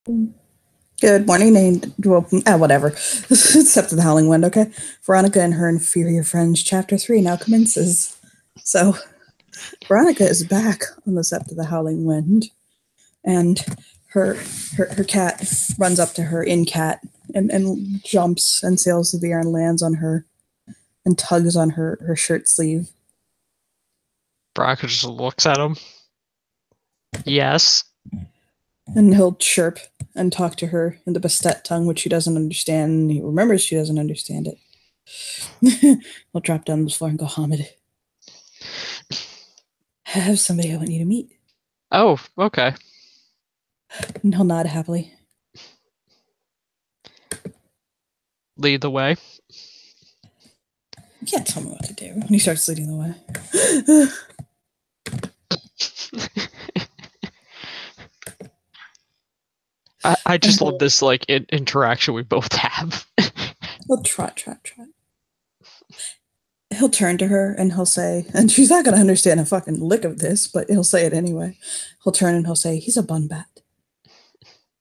Good morning, and well, whatever. Except for the Howling Wind, okay? Veronica and her inferior friends, Chapter 3 now commences. So, Veronica is back on the Sept of the Howling Wind, and her her cat runs up to her in cat and jumps and sails through the air and lands on her and tugs on her shirt sleeve. Veronica just looks at him. Yes. And he'll chirp and talk to her in the Bastet tongue, which she doesn't understand. And he remembers she doesn't understand it. He'll drop down on the floor and go, Hamid, I have somebody I want you to meet. Oh, okay. And he'll nod happily. Lead the way. You can't tell me what to do. And he starts leading the way. I just love this interaction we both have. He'll trot. He'll turn to her and he'll say, and she's not going to understand a fucking lick of this, but he'll say it anyway. He'll turn and he'll say, he's a bun bat.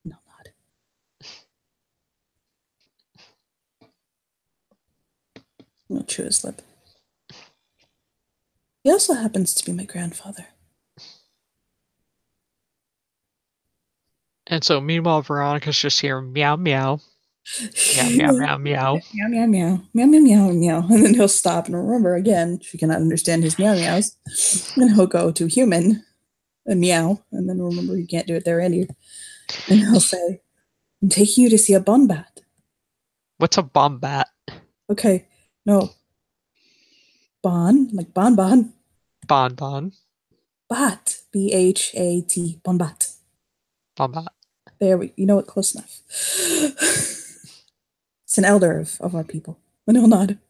And he'll nod. And he'll chew his lip. He also happens to be my grandfather. And so meanwhile, Veronica's just here meow meow. Meow meow meow meow. Meow meow meow. Meow meow meow meow. And then he'll stop and remember again, she cannot understand his meow meows. And he'll go to human and meow. And then remember you can't do it there either. And he'll say, I'm taking you to see a bun bat. What's a bombat? Okay, no. Bon, like bonbon. Bonbon. Bat. B-H-A-T. Bon bat. Bombat. There we, you know it close enough. It's an elder of our people. And he'll nod.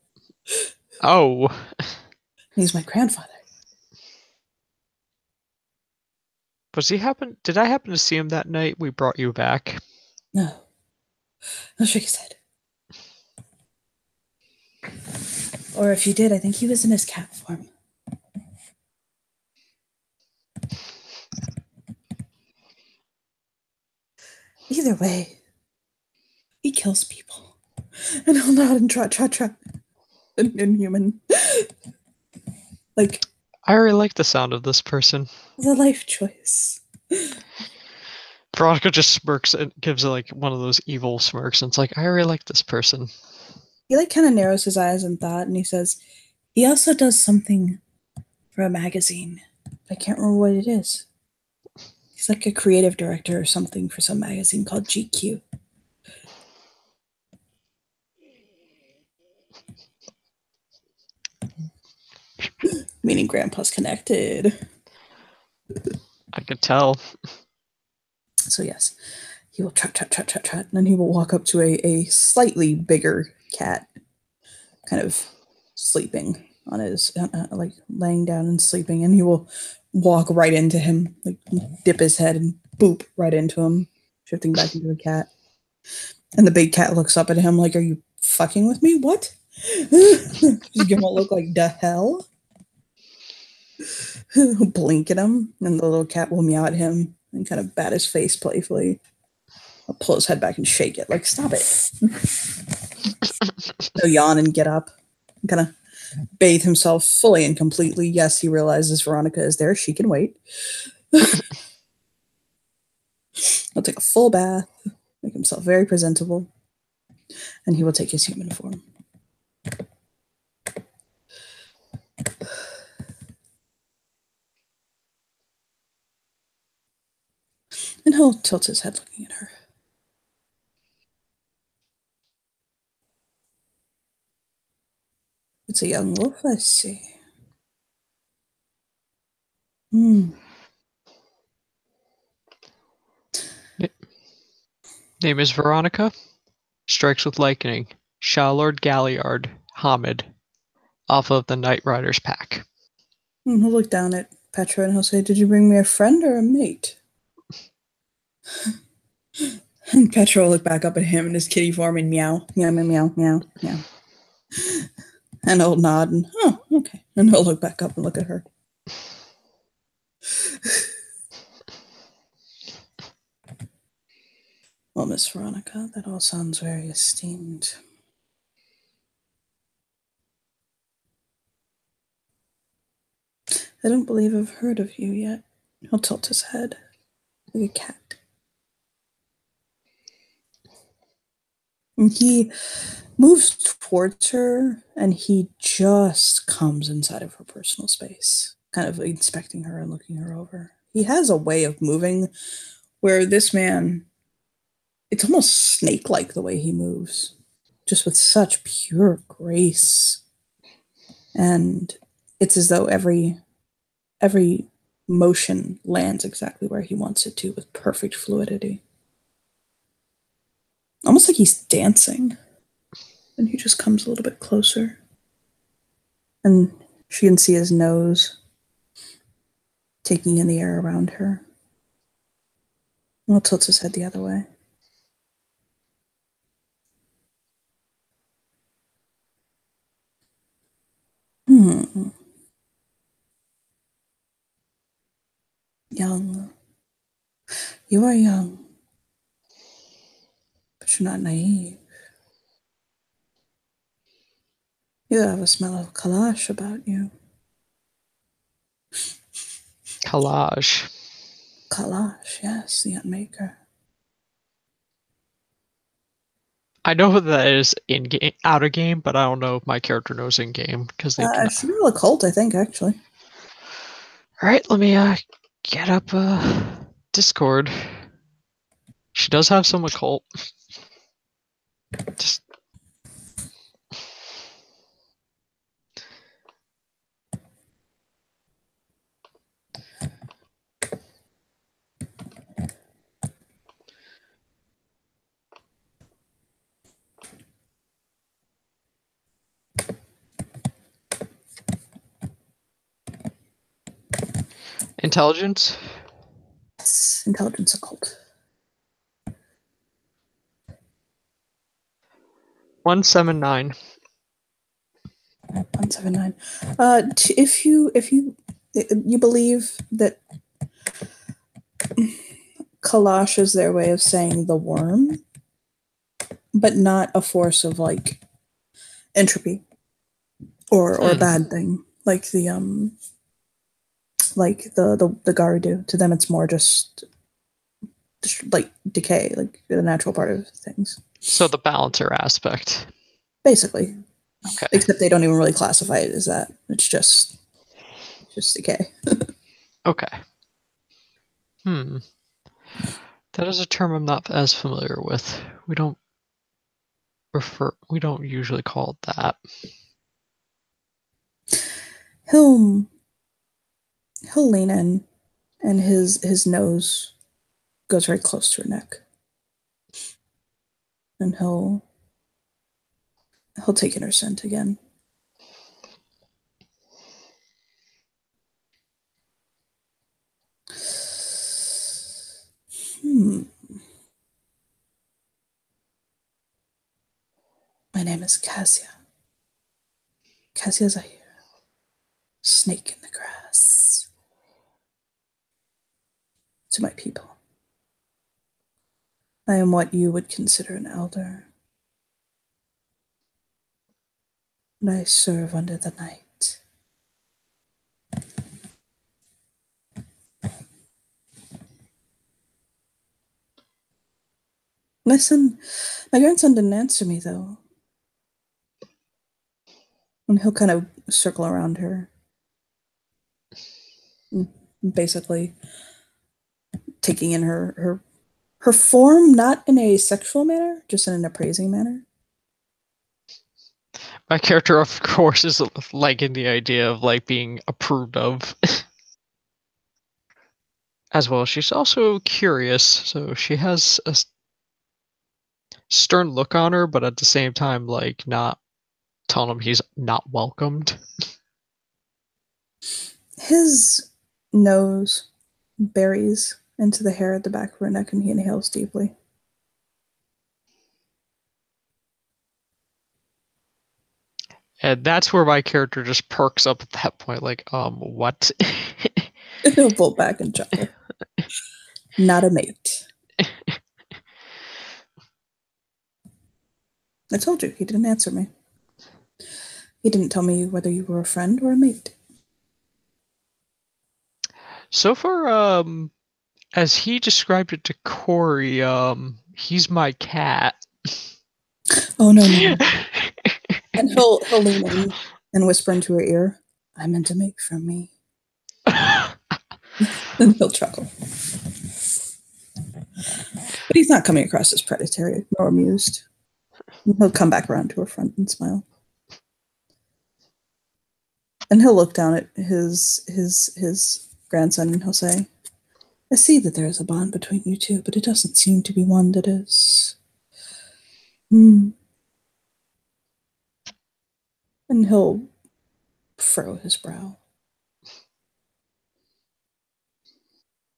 Oh. He's my grandfather. Did I happen to see him that night we brought you back? No. He'll shake his head. Or if you did, I think he was in his cat form. Either way, he kills people. And he'll nod and trot. Inhuman. Like, I already like the sound of this person. the life choice. Veronica just smirks and gives like one of those evil smirks, and it's like, I already like this person. He like kind of narrows his eyes in thought, and he says, he also does something for a magazine. I can't remember what it is. He's like a creative director or something for some magazine called GQ. Meaning Grandpa's connected. I could tell. So yes, he will trot, and then he will walk up to a slightly bigger cat, kind of sleeping on his, like laying down and sleeping, and he will walk right into him, like dip his head and boop right into him, shifting back into the cat. And the big cat looks up at him like, are you fucking with me? What? Just give him a look like, the hell? He'll blink at him, and the little cat will meow at him and kind of bat his face playfully. I'll pull his head back and shake it, like, stop it. He'll yawn and get up, and kind of bathe himself fully and completely. Yes, he realizes Veronica is there. She can wait. He'll take a full bath, make himself very presentable, and he will take his human form. And he'll tilt his head looking at her. It's a young wolf, I see. Name is Veronica. Strikes with lightning. Shalord Galliard. Hamid. Off of the Night Riders pack. He'll look down at Petra and he'll say, did you bring me a friend or a mate? And Petra will look back up at him in his kitty form and meow, meow, meow, meow, meow, meow. And he'll nod and, oh, okay. And he'll look back up and look at her. Well, Miss Veronica, that all sounds very esteemed. I don't believe I've heard of you yet. He'll tilt his head like a cat. And he moves towards her and he just comes inside of her personal space, kind of inspecting her and looking her over. He has a way of moving where this man, it's almost snake like the way he moves, just with such pure grace. And it's as though every motion lands exactly where he wants it to with perfect fluidity. Almost like he's dancing. And he just comes a little bit closer. And she can see his nose taking in the air around her. Well, tilts his head the other way. Hmm. Young. You are young, but you're not naive. You have a smell of kalash about you. Collage. Kalash, yes, the unmaker. I know that is in game, out of game, but I don't know if my character knows in game because they do not. She roll a cult, I think, actually. All right, let me get up Discord. She does have some occult. Just intelligence. Yes, intelligence occult. 179. 179. If you believe that kalash is their way of saying the worm, but not a force of like entropy or a Hmm. bad thing like the Garudu. To them, it's more just like decay, like the natural part of things, So the balancer aspect. basically. Okay. Except they don't even really classify it as that. It's just decay. Okay. Hmm. That is a term I'm not as familiar with. We don't usually call it that. He'll he'll lean in, and his nose goes very close to her neck, and he'll take in her scent again. Hmm. My name is Cassia. Cassia Zahir. Snake in the grass. To my people, I am what you would consider an elder, and I serve under the night. My grandson didn't answer me though. And he'll kind of circle around her, basically taking in her form, not in a sexual manner, just in an appraising manner. My character, of course, is liking the idea of like being approved of. As well. She's also curious, so she has a stern look on her, but at the same time, like not telling him he's not welcomed. His nose buries into the hair at the back of her neck, and he inhales deeply. And that's where my character just perks up at that point, like, what? He'll pull back and chuckle. Not a mate. I told you, he didn't answer me. He didn't tell me whether you were a friend or a mate. So far, as he described it to Corey, he's my cat. Oh, no, no, no. And he'll lean in and whisper into her ear, I meant to make for me. And he'll chuckle. But he's not coming across as predatory nor amused. He'll come back around to her front and smile. And he'll look down at his grandson and he'll say, I see that there is a bond between you two, but it doesn't seem to be one that is. Hmm. And he'll furrow his brow.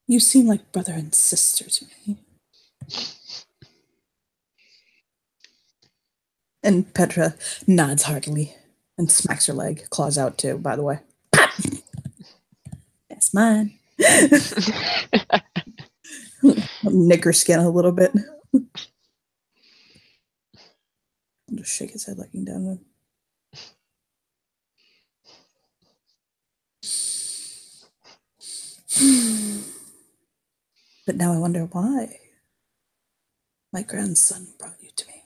You seem like brother and sister to me. And Petra nods heartily and smacks her leg, claws out too, by the way. That's mine. Nick her skin a little bit. I'll just shake his head, looking down at him. But now I wonder why my grandson brought you to me.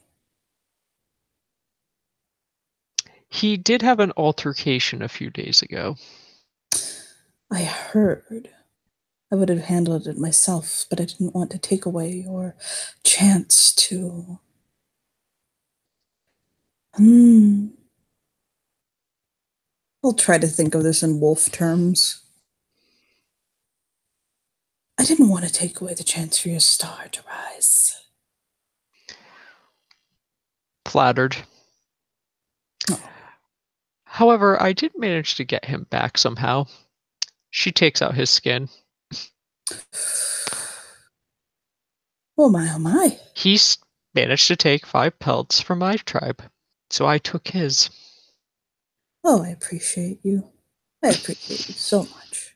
He did have an altercation a few days ago. I heard. I would have handled it myself, but I didn't want to take away your chance to. Hmm. I'll try to think of this in wolf terms. I didn't want to take away the chance for your star to rise. Flattered. Oh. However, I did manage to get him back somehow. She takes out his skin. Oh my, oh my. He's managed to take 5 pelts from my tribe, so I took his. Oh, I appreciate you. I appreciate you so much.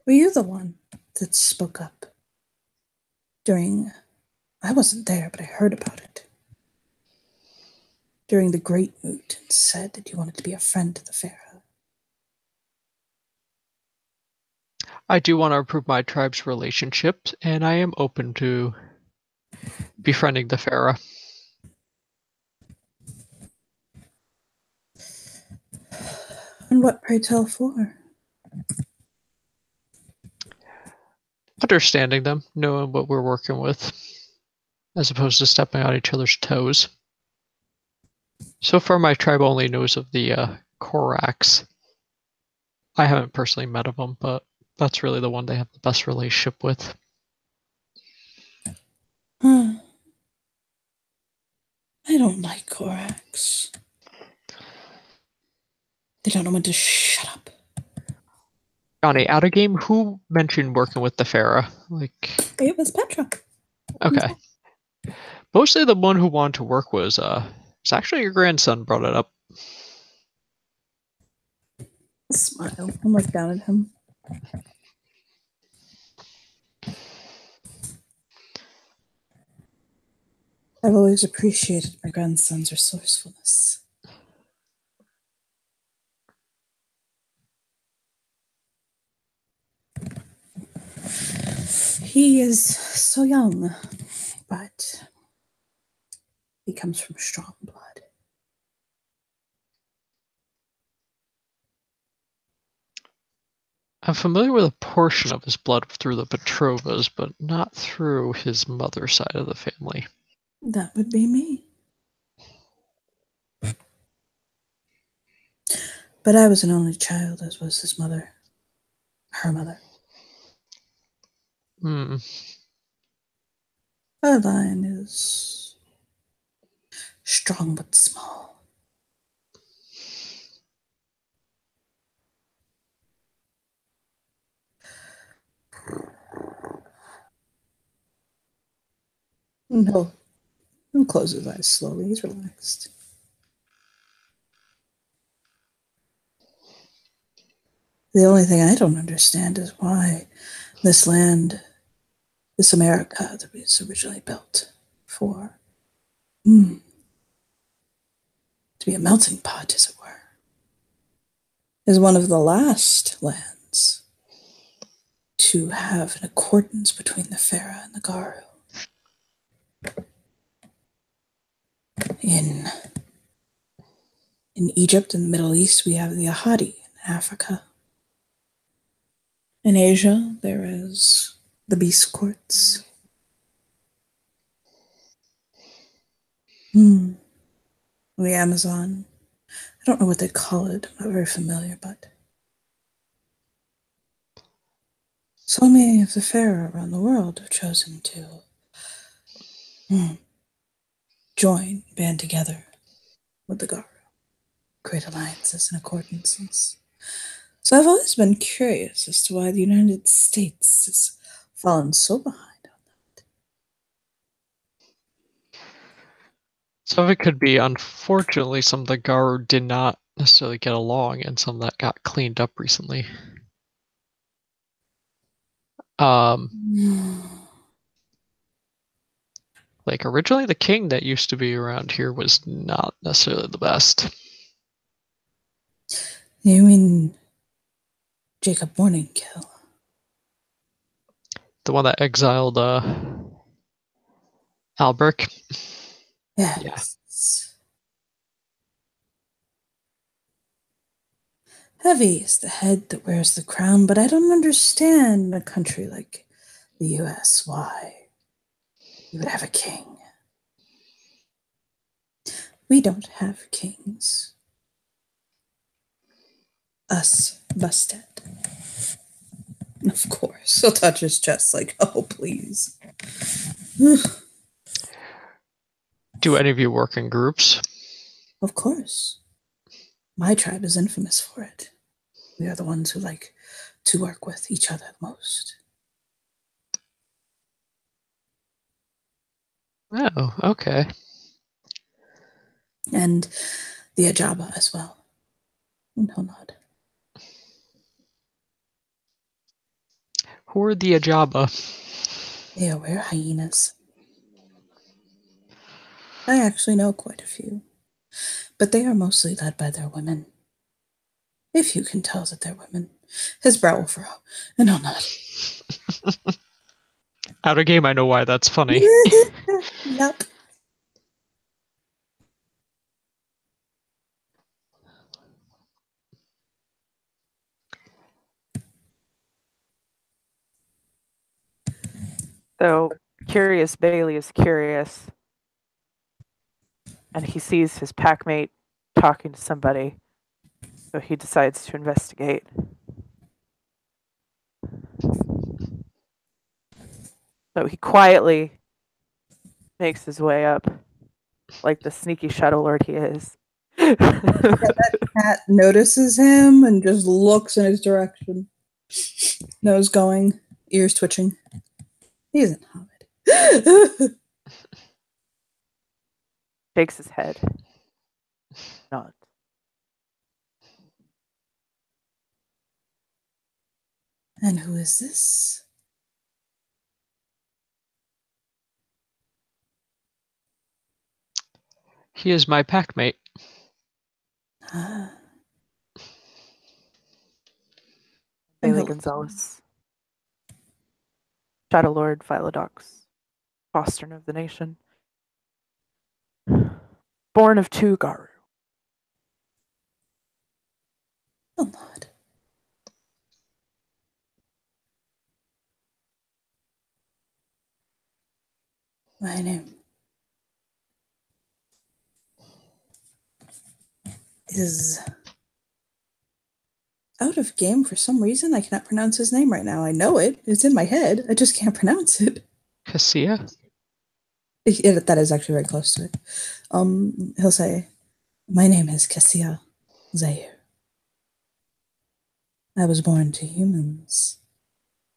Were you the one that spoke up during. I wasn't there, but I heard about it. During the Great Moot and said that you wanted to be a friend to the Pharaoh. I do want to improve my tribe's relationships, and I am open to befriending the Pharaoh. And what, pray tell, for? Understanding them, knowing what we're working with, as opposed to stepping on each other's toes. So far, my tribe only knows of the Korax. I haven't personally met of them, but that's really the one they have the best relationship with. Huh. I don't like Korax. They don't know when to shut up. Johnny, out of game, who mentioned working with the Pharaoh? Like, It was Petra. okay. Mostly the one who wanted to work was it's actually your grandson brought it up. Smile and look down at him. I've always appreciated my grandson's resourcefulness. He is so young, but he comes from strong blood. I'm familiar with a portion of his blood through the Petrovas, but not through his mother's side of the family. That would be me. But I was an only child, as was his mother. Her mother. Hmm. Our line is strong but small. No. He'll close his eyes slowly. He's relaxed. The only thing I don't understand is why this land, this America that was originally built for, mm, to be a melting pot, as it were, is one of the last lands to have an accordance between the Farah and the Garu. In in Egypt and the Middle East, we have the Ahadi. In Africa, in Asia, there is the beast courts. Hmm. The Amazon. I don't know what they call it. I'm not very familiar, but so many of the Pharaoh around the world have chosen to hmm, join, band together with the Garu, create alliances and accordances. So I've always been curious as to why the United States has fallen so behind. Some of it could be, unfortunately, some of the Garu did not necessarily get along, and some that got cleaned up recently. Um, like originally, the king that used to be around here was not necessarily the best. You mean Jacob Morningkill? The one that exiled Albrecht. Yeah. Yes. Heavy is the head that wears the crown, but I don't understand in a country like the US why you would have a king. We don't have kings. Us, Busted. Of course. He'll touch his chest like, oh, please. Do any of you work in groups? Of course. My tribe is infamous for it. We are the ones who like to work with each other most. Oh, okay. And the Ajaba as well. And he'll nod. Who are the Ajaba? They are wear hyenas. I actually know quite a few, but they are mostly led by their women. If you can tell that they're women. His brow will furrow, and he'll nod. Out of game, I know why that's funny. Yep. So Curious Bailey is curious, and he sees his packmate talking to somebody, so he decides to investigate. So he quietly makes his way up, like the sneaky shadow lord he is. Cat notices him and just looks in his direction. Nose going, ears twitching. He's an hobbit. Shakes his head. Nods. And who is this? He is my packmate. Ah, Bailey Gonzalez. Shadow Lord Philodox. Fostern of the nation. Born of two Garu. he'll nod. My name is out of game for some reason. I cannot pronounce his name right now. I know it. It's in my head. I just can't pronounce it. Cassia? That is actually very close to it. He'll say, my name is Cassia Zaire. I was born to humans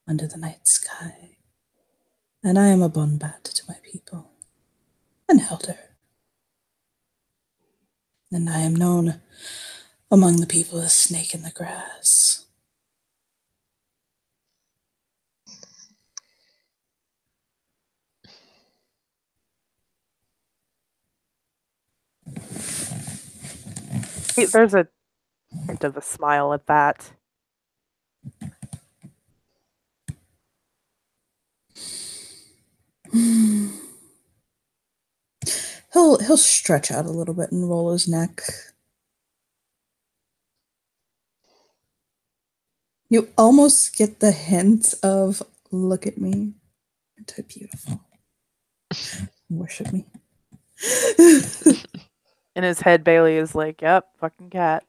under the night sky, and I am a bonbat to my people. an elder. And I am known among the people as Snake in the Grass. There's a hint of a smile at that. He'll stretch out a little bit and roll his neck. You almost get the hint of look at me. Aren't I beautiful? Worship me. In his head, Bailey is like, "Yep, fucking cat."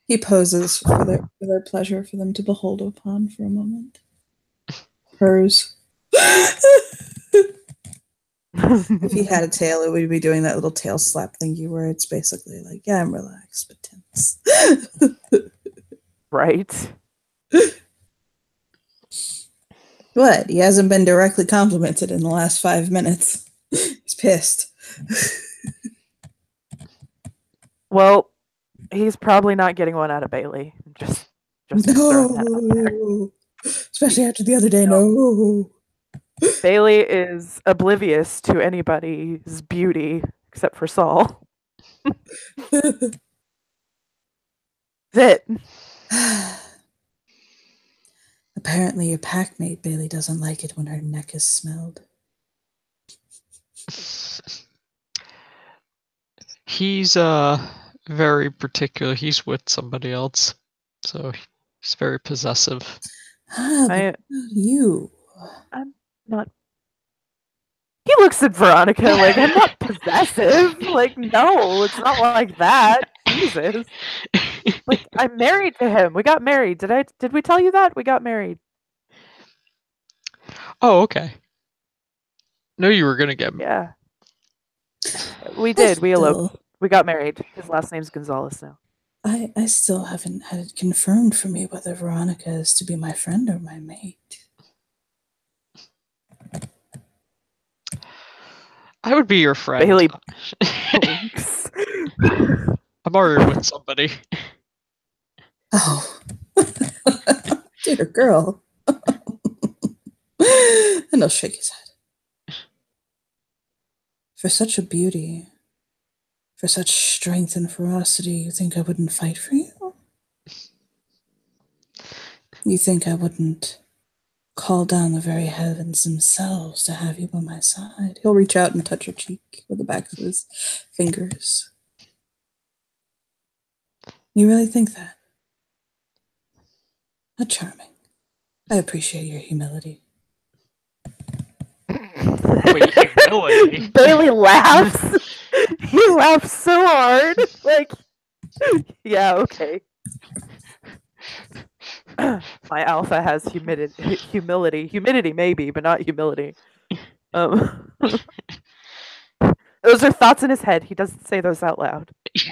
he poses for their pleasure for them to behold upon for a moment. Purrs. If he had a tail, it would be doing that little tail slap thingy where it's basically like, yeah, I'm relaxed but tense. Right. What? He hasn't been directly complimented in the last 5 minutes. He's pissed. Well, he's probably not getting one out of Bailey. Just throwing that out there. No. Especially after the other day, no. Bailey is oblivious to anybody's beauty except for Saul. That's it. Apparently, your packmate Bailey doesn't like it when her neck is smelled. He's very particular. He's with somebody else, so he's very possessive. But you. I'm not. He looks at Veronica like, I'm not possessive. Like, no, it's not like that. Jesus. Like, I'm married to him. We got married. Did we tell you that? We got married. Oh, okay. No, you were gonna get Yeah. We did. We eloped. We got married. His last name's Gonzalez now. I still haven't had it confirmed for me whether Veronica is to be my friend or my mate. I would be your friend. Bailey. I'm already with somebody. Oh. Dear girl. And he'll shake his head. For such a beauty, for such strength and ferocity, you think I wouldn't fight for you? You think I wouldn't call down the very heavens themselves to have you by my side? He'll reach out and touch her cheek with the back of his fingers. You really think that? How charming. I appreciate your humility. Wait, humility? Bailey laughs. He laughs so hard. Like, yeah, okay. My alpha has humility. Humidity, maybe, but not humility. Those are thoughts in his head. He doesn't say those out loud. Yeah,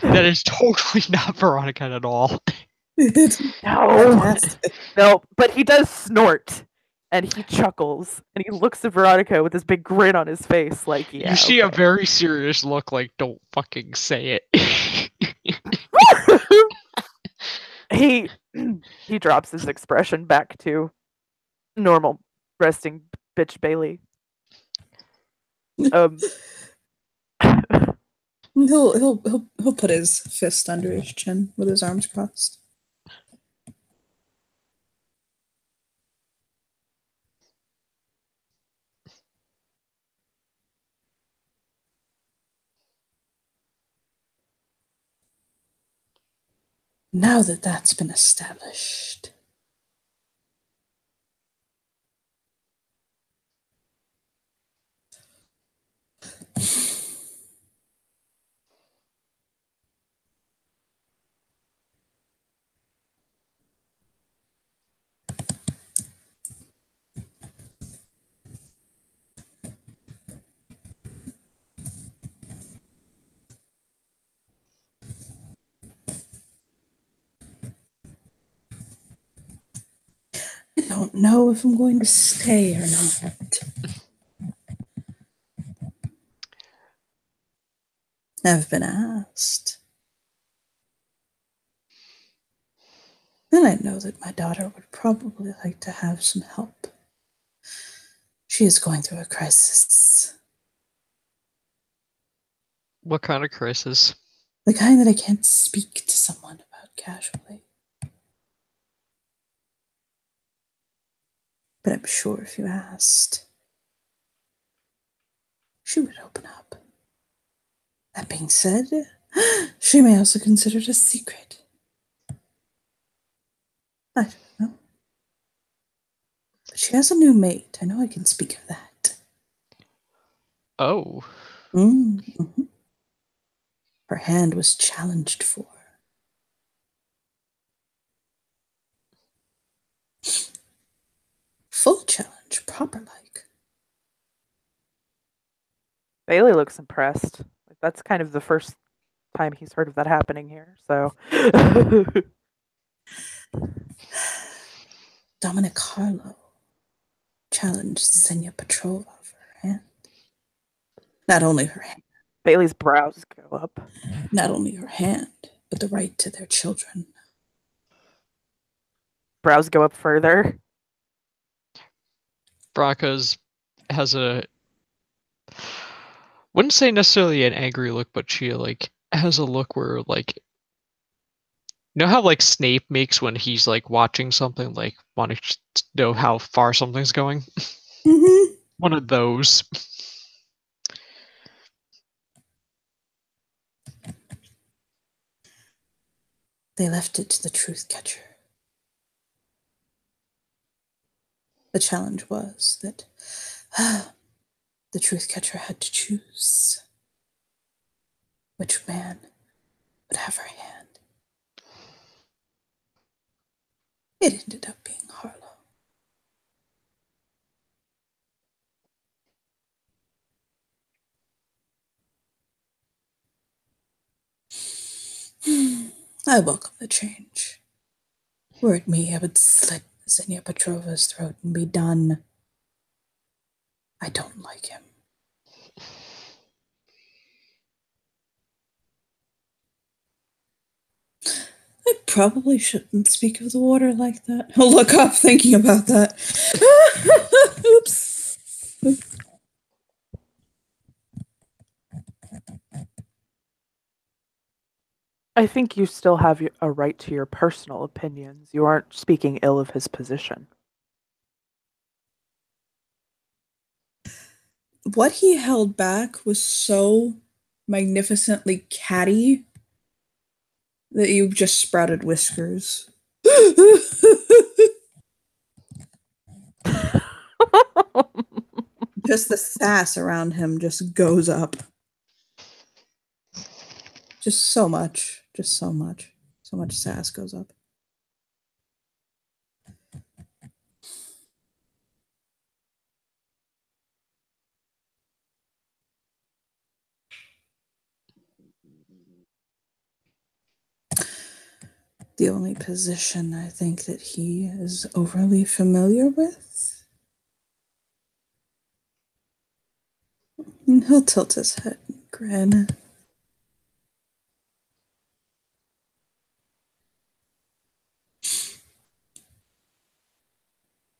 that is totally not Veronica at all. No, but he does snort. And he chuckles. And he looks at Veronica with this big grin on his face. Like, yeah. You see a very serious look like, don't fucking say it. He drops his expression back to normal resting bitch Bailey. He'll put his fist under his chin with his arms crossed. Now that that's been established, I don't know if I'm going to stay or not. I've been asked. And I know that my daughter would probably like to have some help. She is going through a crisis. What kind of crisis? The kind that I can't speak to someone about casually. But I'm sure if you asked, she would open up. That being said, she may also consider it a secret. I don't know. But she has a new mate. I know I can speak of that. Oh. Mm-hmm. Her hand was challenged for. Full challenge, proper like. Bailey looks impressed. Like, that's kind of the first time he's heard of that happening here. So Dominic Harlow challenged Xenia Petrova for her hand. Not only her hand. Bailey's brows go up. Not only her hand, but the right to their children. Brows go up further. Veronica's has a wouldn't say necessarily an angry look, but she like has a look where like you know how like Snape makes when he's like watching something, like wanting to know how far something's going? Mm-hmm. One of those. They left it to the truth catcher. The challenge was that the truth catcher had to choose which man would have her hand. It ended up being Harlow. I welcome the change. Were it me, I would slit Xenia Petrova's throat and be done. I don't like him. I probably shouldn't speak of the water like that. I'll look up thinking about that. Oops. I think you still have a right to your personal opinions. You aren't speaking ill of his position. What he held back was so magnificently catty that you just sprouted whiskers. Just the sass around him just goes up. Just so much. Just so much. So much sass goes up. The only position I think that he is overly familiar with. And he'll tilt his head and grin.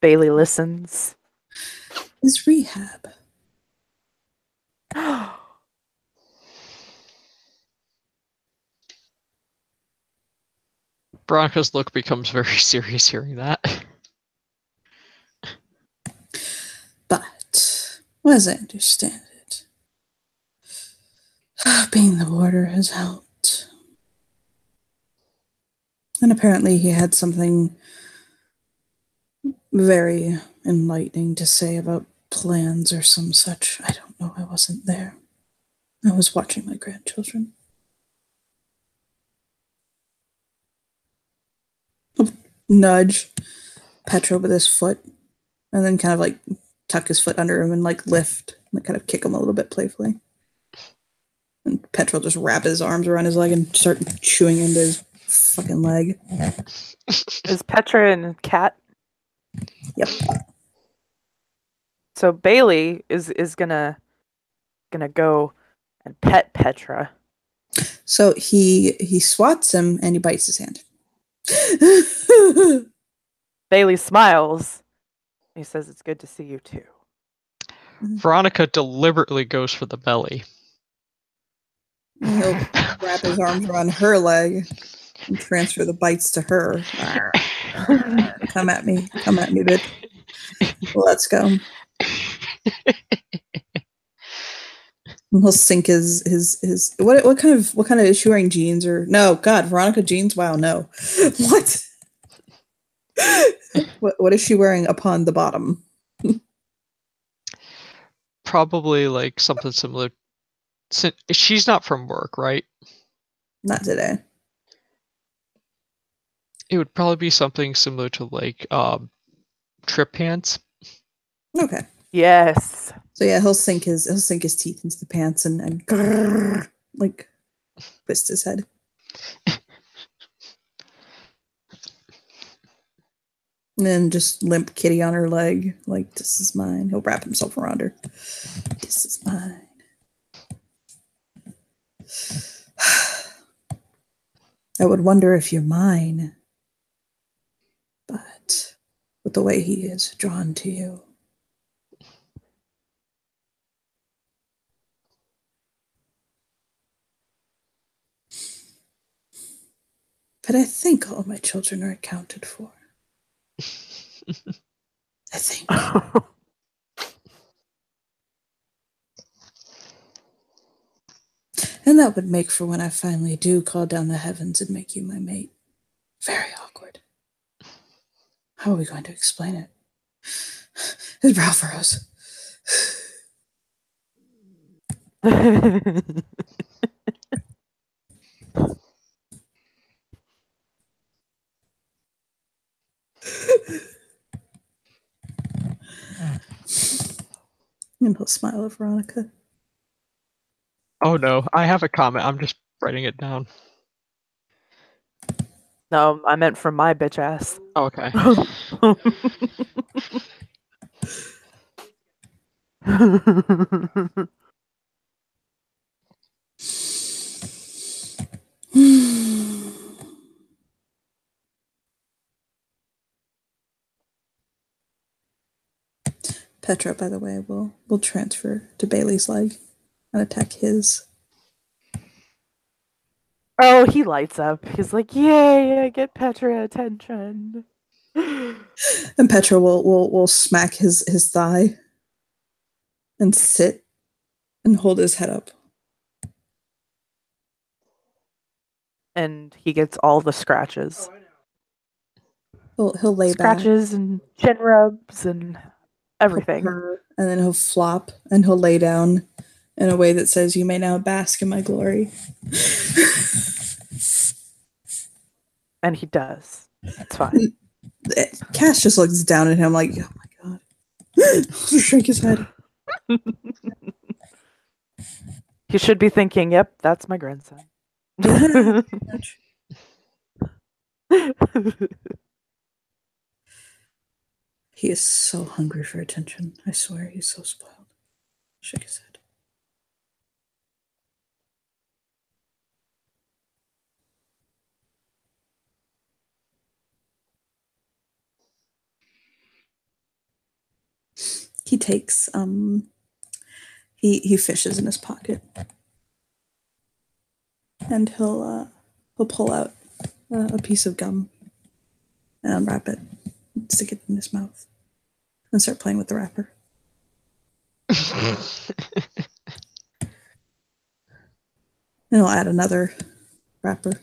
Bailey listens. His rehab. Veronica's look becomes very serious hearing that. But, as I understand it, being the warder has helped. And apparently he had something very enlightening to say about plans or some such. I don't know, I wasn't there. I was watching my grandchildren. Nudge Petra with his foot, and then kind of like tuck his foot under him and like lift, and kind of kick him a little bit playfully. And Petra will just wrap his arms around his leg and start chewing into his fucking leg. Is Petra and Cat? Yep. So Bailey is gonna go and pet Petra. So he swats him and he bites his hand. Bailey smiles. He says, "It's good to see you too." Veronica deliberately goes for the belly. He'll wrap his arms around her leg and transfer the bites to her. Come at me, bitch. Let's go. And he'll sink his what kind of is she wearing, jeans or no? God, Veronica jeans? Wow, no. What? What is she wearing upon the bottom? Probably like something similar. She's not from work, right? Not today. It would probably be something similar to like trip pants. Okay. Yes. So yeah, he'll sink his teeth into the pants and grrr, like twist his head. And then just limp Kitty on her leg, like, this is mine. He'll wrap himself around her. This is mine. I would wonder if you're mine. But with the way he is drawn to you. But I think all my children are accounted for. I think. And that would make for when I finally do call down the heavens and make you my mate. Very awkward. How are we going to explain it? His brow furrows. And he'll smile at Veronica. Oh no, I have a comment. I'm just writing it down. No, I meant from my bitch ass. Oh, okay. Petra, by the way, will transfer to Bailey's leg and attack his. Oh, he lights up. He's like, "Yay, I get Petra attention." And Petra will smack his thigh and sit and hold his head up. And he gets all the scratches. He'll lay Scratches back. and chin rubs and everything. And then he'll flop and he'll lay down in a way that says, "You may now bask in my glory." And he does. It's fine. Cass just looks down at him like, oh my god. He'll shake his head. He should be thinking, "Yep, that's my grandson." He is so hungry for attention. I swear, he's so spoiled. Shake his head. He takes he fishes in his pocket, and he'll pull out a piece of gum and unwrap it, and stick it in his mouth, and start playing with the wrapper. And he'll add another wrapper,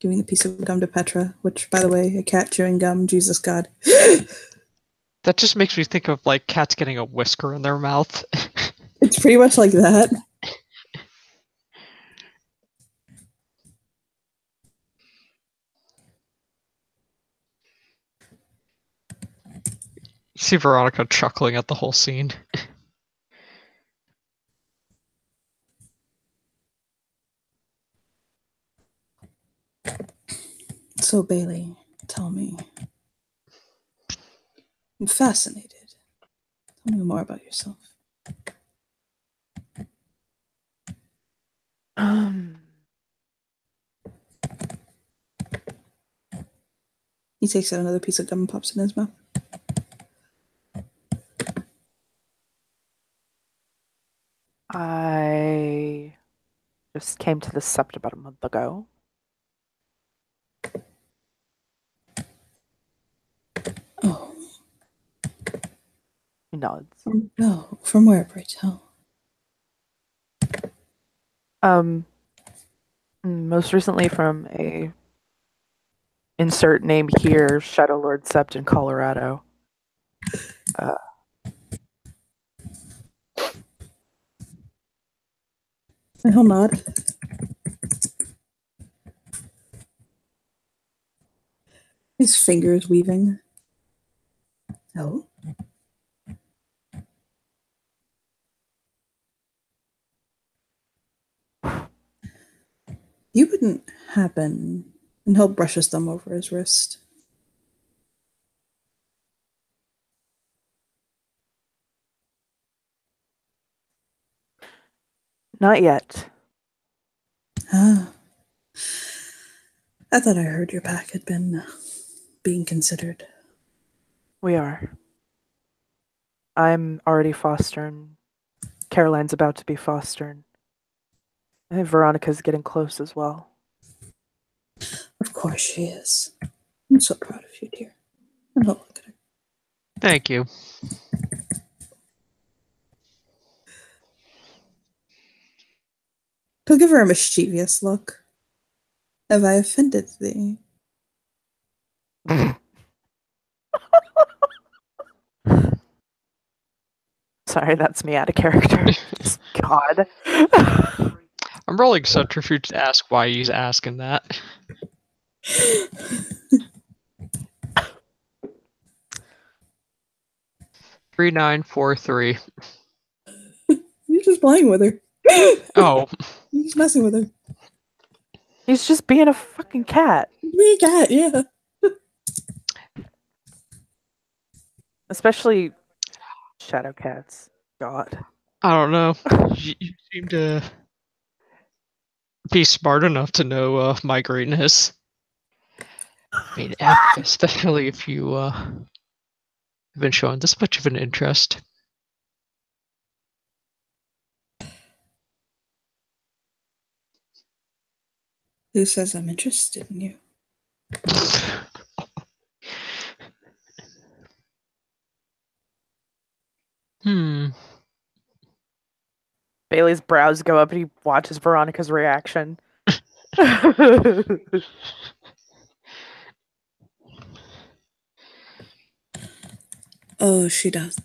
giving the piece of gum to Petra, which, by the way, a cat chewing gum, Jesus God. That just makes me think of like cats getting a whisker in their mouth. It's pretty much like that. You see Veronica chuckling at the whole scene. So, Bailey, tell me. I'm fascinated. Tell me more about yourself. He takes out another piece of gum and pops it in his mouth. I just came to the sept about a month ago. Oh. He nods. No, from where, pray tell? Most recently from a insert name here, Shadow Lord Sept in Colorado. And he'll nod. His fingers weaving. Oh. You wouldn't happen. And he'll brush his thumb over his wrist. Not yet. Ah. I thought I heard your pack had been being considered. We are. I'm already fostering. Caroline's about to be fostering. I think Veronica's getting close as well. Of course she is. I'm so proud of you, dear. And he'll look at her. Thank you. He'll give her a mischievous look. Have I offended thee? Sorry, that's me out of character. God. I'm rolling subterfuge to ask why he's asking that. 3943. You're just playing with her. Oh. You're just messing with her. He's just being a fucking cat. We cat, yeah. Especially shadow cats. God. I don't know. You seem to be smart enough to know my greatness. I mean, especially if you have been showing this much of an interest. Who says I'm interested in you? Bailey's brows go up and he watches Veronica's reaction. Oh, she doth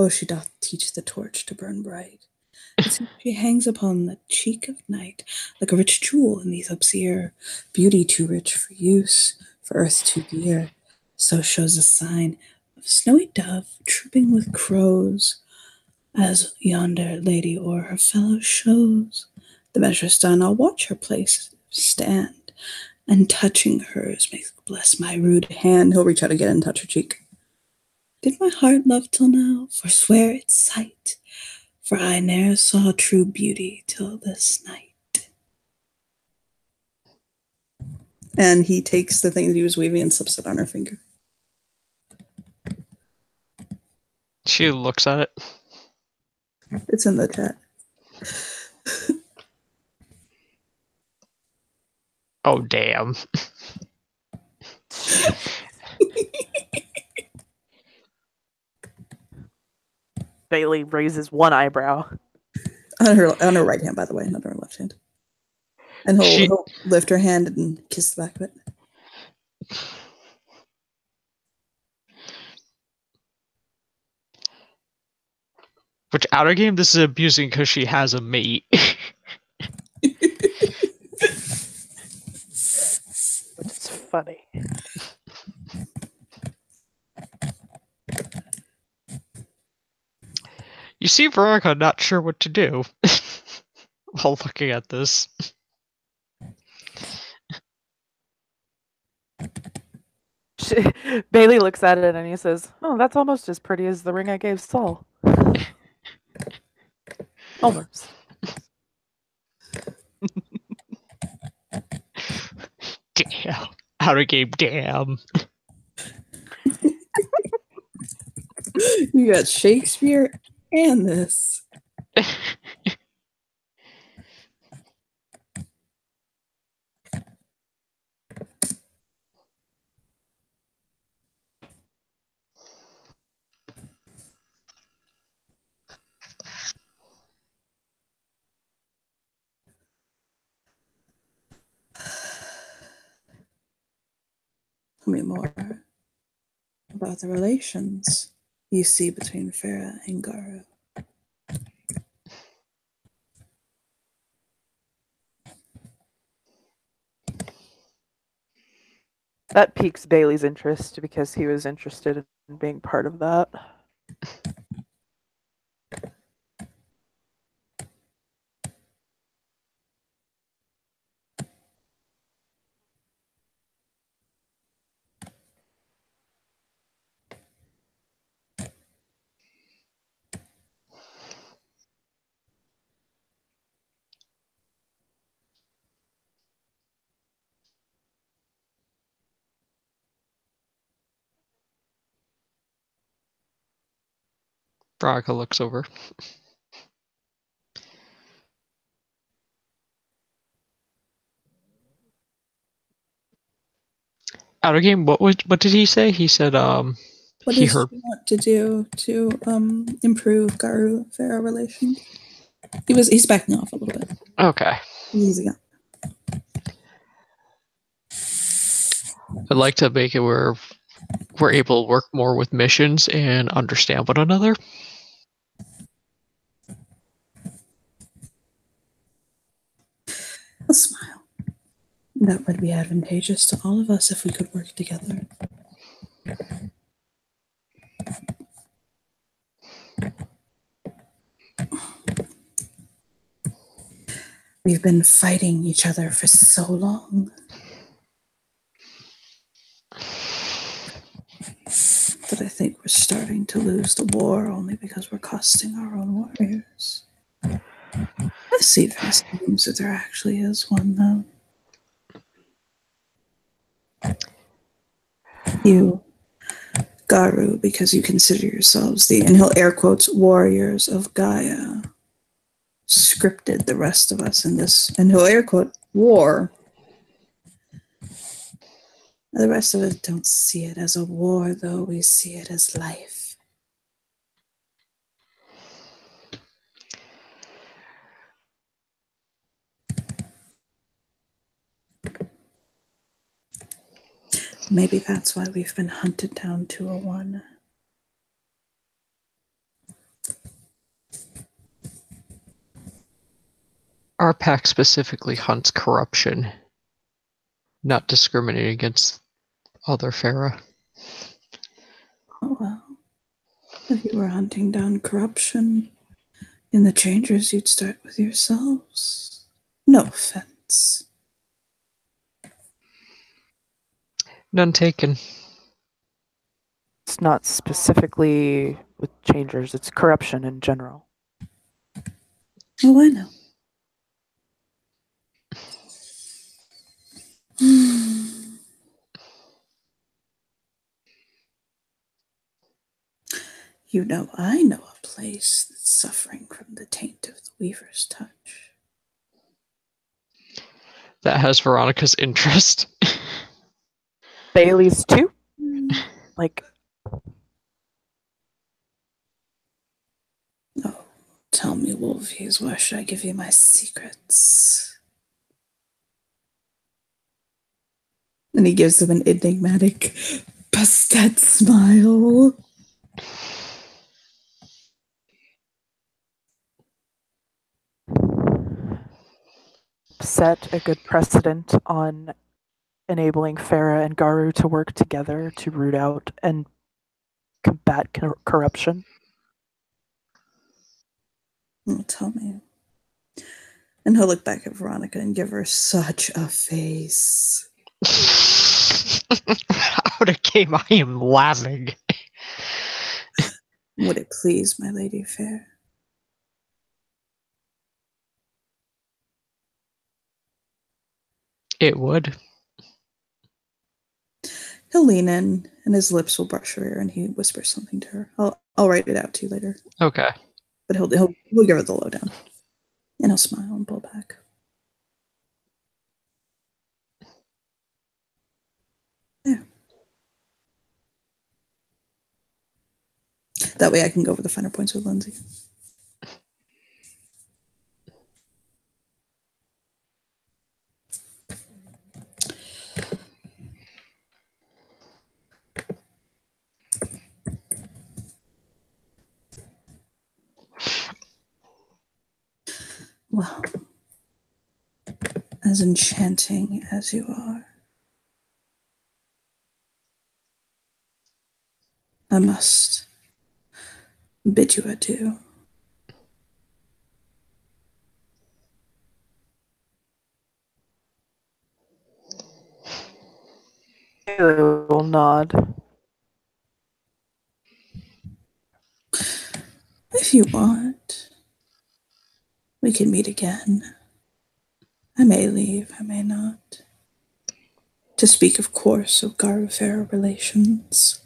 she doth teach the torch to burn bright. It's she hangs upon the cheek of night like a rich jewel in the ear, beauty too rich for use, for earth too dear. So shows a sign of snowy dove trooping with crows, as yonder lady o'er her fellows shows. The measure's done, I'll watch her place stand, and touching hers may bless my rude hand. He'll reach out again and touch her cheek. Did my heart love till now, forswear its sight? For I ne'er saw true beauty till this night. And he takes the thing that he was weaving and slips it on her finger. She looks at it. It's in the chat. Oh, damn. Bailey raises one eyebrow. On her right hand, by the way, not on her left hand. And he'll lift her hand and kiss the back of it. Which outer game, this is abusing because she has a mate. Which is funny. You see Veronica not sure what to do while looking at this. Bailey looks at it and he says, "Oh, that's almost as pretty as the ring I gave Saul." Almost. Damn. Out of game, damn. You got Shakespeare and this. Tell me more about the relations you see between Farah and Garu. That piques Bailey's interest because he was interested in being part of that. Veronica looks over. Out of game, what did he say? He said What he does heard she want to do to improve Garu Farah relations? He's backing off a little bit. okay. Easy up. I'd like to make it where we're able to work more with missions and understand one another. A smile. That would be advantageous to all of us if we could work together. We've been fighting each other for so long that I think we're starting to lose the war only because we're costing our own warriors. I see very seems that there actually is one, though. You, Garu, because you consider yourselves the, and he'll air quotes, warriors of Gaia, scripted the rest of us in this, and he'll air quote, war. The rest of us don't see it as a war, though. We see it as life. Maybe that's why we've been hunted down 201. Our pack specifically hunts corruption, not discriminating against other Farah. Oh well. If you were hunting down corruption in the changers, you'd start with yourselves. No offense. None taken. It's not specifically with changers, it's corruption in general. Oh, I know. You know, I know a place that's suffering from the taint of the Weaver's touch. That has Veronica's interest. Bailey's too? Like, Oh, tell me, Wolfies, why should I give you my secrets? And he gives them an enigmatic Bastet smile. set a good precedent on enabling Farah and Garu to work together to root out and combat corruption. Oh, tell me. And he'll look back at Veronica and give her such a face. Out of game, I am laughing. Would it please my lady fair? It would. He'll lean in, and his lips will brush her ear, and he whispers something to her. I'll write it out to you later. Okay. But he'll give her the lowdown, and he'll smile and pull back. Yeah. That way I can go over the finer points with Lindsay. Well, as enchanting as you are, I must bid you adieu. Bailey will nod. If you want, we can meet again. I may leave, I may not. To speak, of course, of Garvera relations.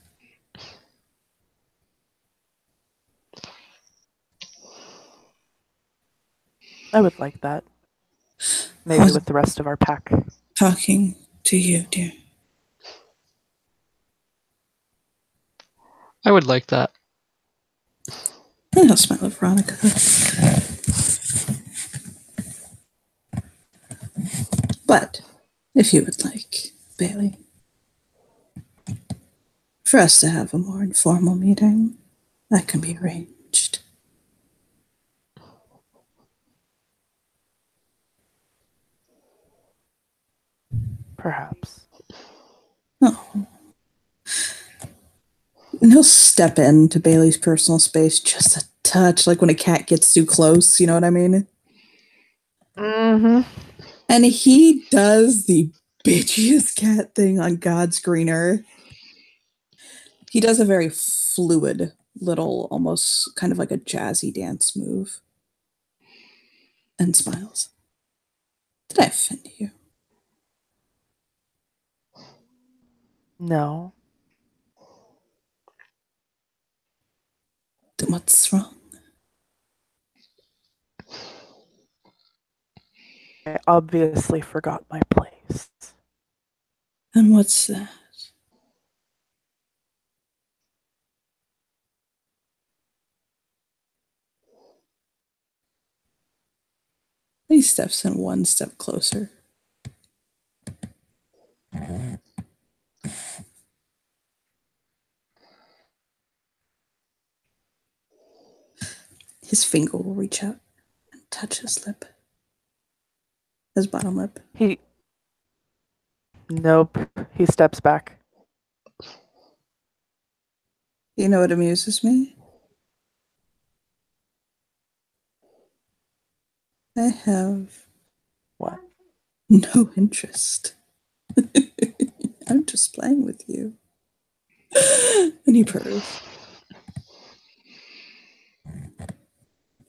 I would like that. Maybe with the rest of our pack. Talking to you, dear. I would like that. And I'll smile at Veronica. But, if you would like, Bailey, for us to have a more informal meeting, that can be arranged. Perhaps. Oh. And he'll step into Bailey's personal space just a touch, like when a cat gets too close, you know what I mean? Mm-hmm. And he does the bitchiest cat thing on God's green earth. He does a very fluid little, almost kind of like a jazzy dance move. And smiles. Did I offend you? No. Then what's wrong? I obviously forgot my place. And what's that? He steps in one step closer. His finger will reach out and touch his lip. His bottom lip. Nope. He steps back. You know what amuses me? I have What? no interest. I'm just playing with you. And he purrs.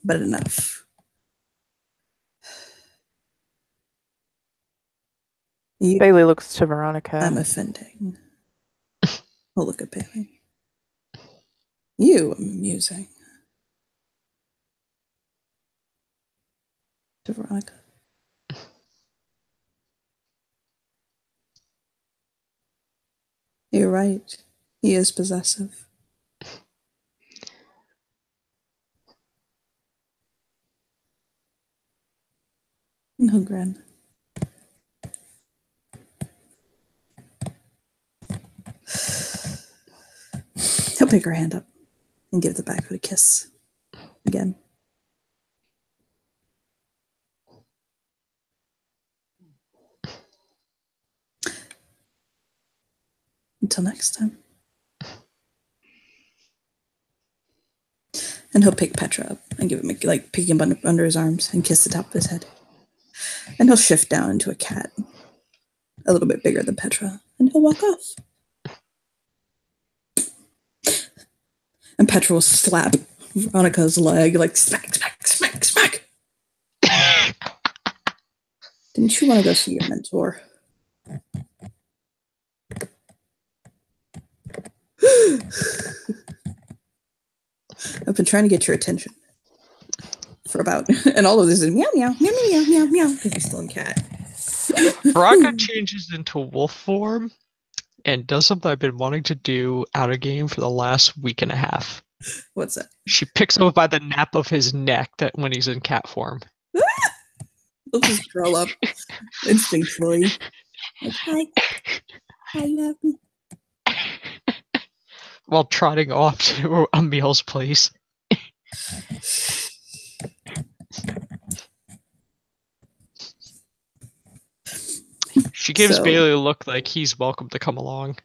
But enough. Bailey looks to Veronica. I'm offending. I'll look at Bailey. You amusing. To Veronica. You're right. He is possessive. No grin. He'll pick her hand up and give the back foot a kiss. Again. Until next time. And he'll pick Petra up and give him, pick him under his arms and kiss the top of his head. And he'll shift down into a cat, a little bit bigger than Petra, and he'll walk off. And Petra will slap Veronica's leg, like smack, smack, smack, smack. Didn't you want to go see your mentor? I've been trying to get your attention for about, and all of this is meow, meow, meow, meow, meow, meow, meow, because you're still in cat. Veronica changes into wolf form and does something I've been wanting to do out of game for the last week and a half. What's that? She picks him up by the nape of his neck that when he's in cat form. He'll just curl up instinctually. Like, hi. Hi, you have me. While trotting off to Emil's place. She gives Bailey a look like he's welcome to come along.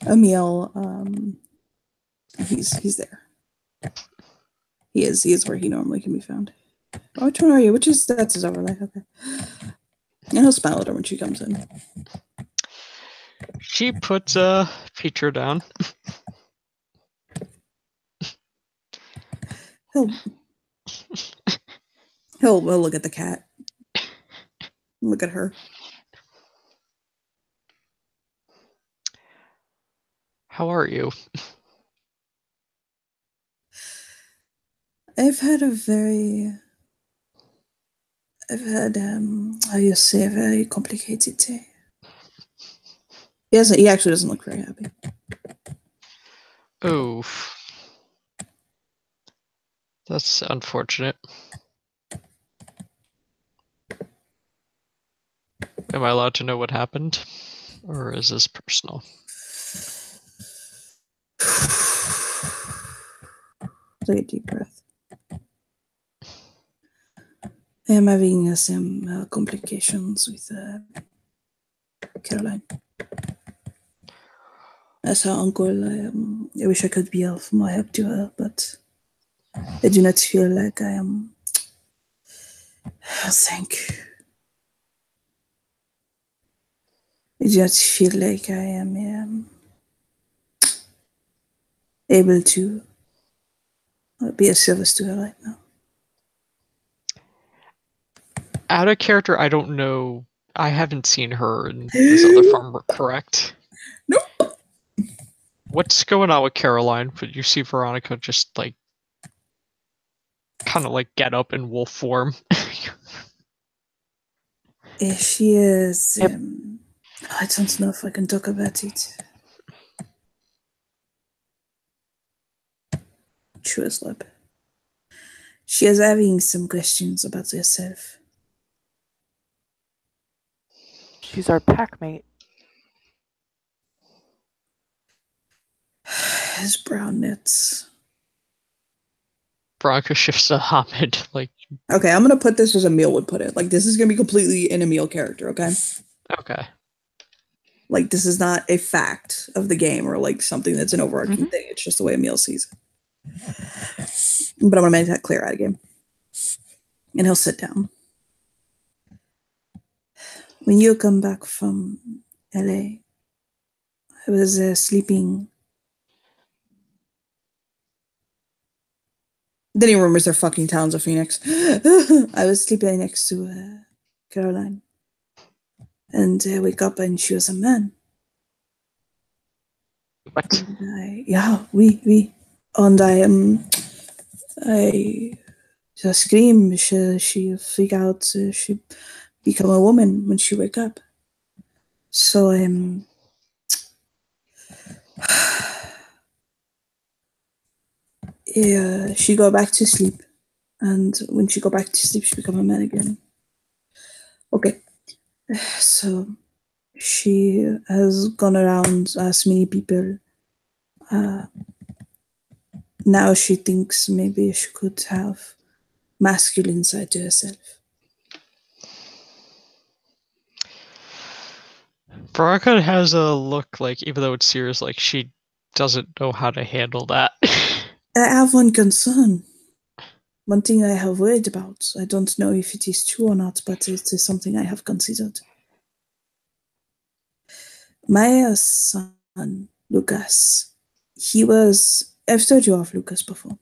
Emil, he's there. He is where he normally can be found. Oh, which one are you? That's his overlay. Okay. And he'll smile at her when she comes in. She puts a feature down. He'll look at the cat. Look at her. How are you? I've had how you say, a very complicated day. He actually doesn't look very happy. Oh. That's unfortunate. Am I allowed to know what happened? Or is this personal? Take a deep breath. I am having some complications with Caroline. As her uncle, I wish I could be of more help to her, but I do not feel like I am. I do not feel like I am able to be a service to her right now. Out of character, I don't know. I haven't seen her in this other farm, correct? Nope. What's going on with Caroline? But you see Veronica just like kind of like get up in wolf form. She is. I don't know if I can talk about it. Chew his lip. She is having some questions about herself. She's our packmate. His brown knits. Veronica shifts to Hamid. Like, okay, I'm gonna put this as Emil would put it. Like, this is gonna be completely an Emil character. Okay. Okay. Like, this is not a fact of the game or like something that's an overarching thing. It's just the way Emil sees it. But I'm gonna make that clear out of game. And he'll sit down. When you come back from LA, I was sleeping. Then he remembers their fucking towns of Phoenix. I was sleeping next to Caroline. And I wake up and she was a man. What? Yeah, we. And I just scream. She freak out. She become a woman when she wake up. So yeah, she go back to sleep, and when she go back to sleep, she become a man again. Okay, so she has gone around, asked many people. Now she thinks maybe she could have masculine side to herself. Veronica has a look like, even though it's serious, like she doesn't know how to handle that. I have one concern. One thing I have worried about. I don't know if it is true or not, but it is something I have considered. My son, Lucas, I've told you of Lucas before.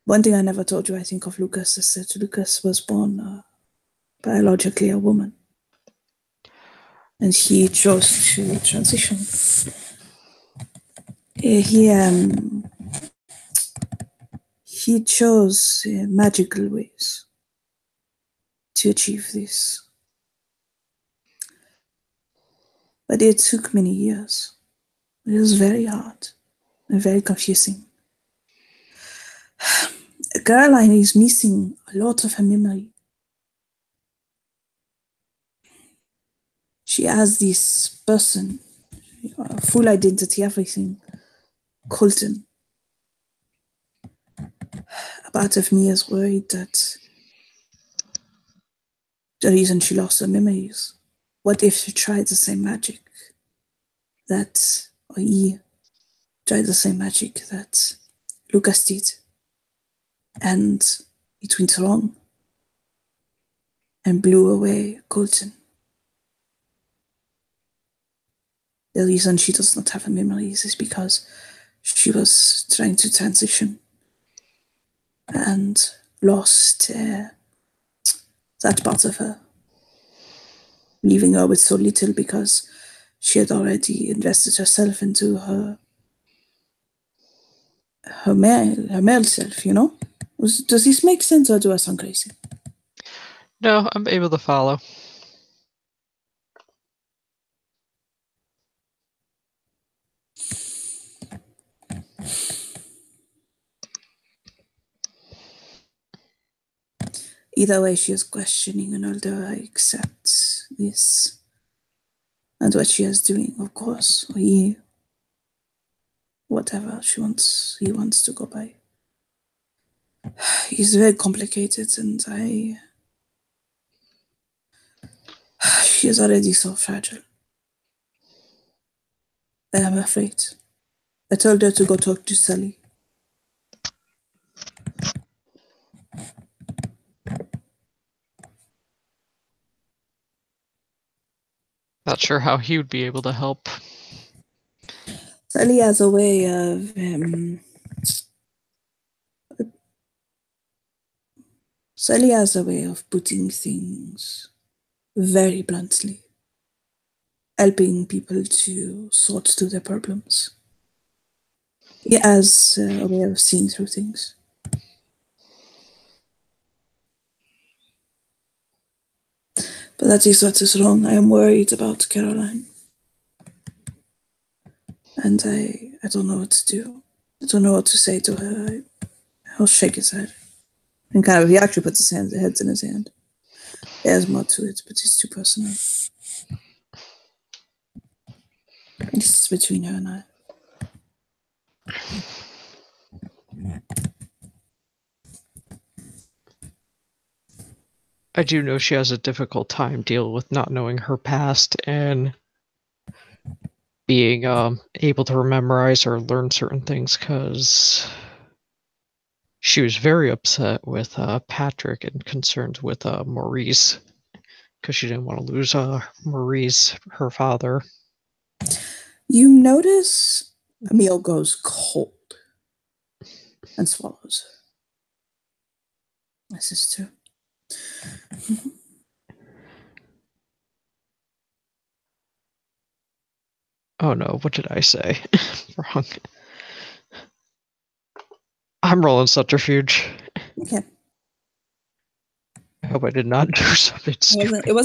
One thing I never told you, I think, of Lucas is that Lucas was born biologically a woman. and he chose to transition. He chose magical ways to achieve this. But it took many years. It was very hard and very confusing. Caroline is missing a lot of her memory. She has this person, full identity, everything, Colton. A part of me is worried that the reason she lost her memories. What if she tried the same magic that, or he tried the same magic that Lucas did, and it went wrong and blew away Colton? The reason she does not have her memories is because she was trying to transition and lost that part of her, leaving her with so little because she had already invested herself into her male self, you know? Does this make sense, or do I sound crazy? No, I'm able to follow. Either way, she is questioning, and although I accept this and what she is doing, of course, or he, whatever he wants to go by. He's very complicated, and she is already so fragile. I am afraid. I told her to go talk to Sally. Not sure how he would be able to help. Sally has a way of Sally has a way of putting things very bluntly, helping people to sort through their problems. He has a way of seeing through things. But that is what is wrong. I am worried about Caroline. And I don't know what to do. I don't know what to say to her. I'll shake his head. And kind of, he actually puts his heads in his hand. There's more to it, but it's too personal. This is between her and I. I do know she has a difficult time dealing with not knowing her past and being able to memorize or learn certain things, because she was very upset with Patrick and concerned with Maurice, because she didn't want to lose Maurice, her father. You notice Emil goes cold and swallows. This is true. Oh no, what did I say? Wrong. I'm rolling subterfuge. Okay. I hope I did not do something stupid. It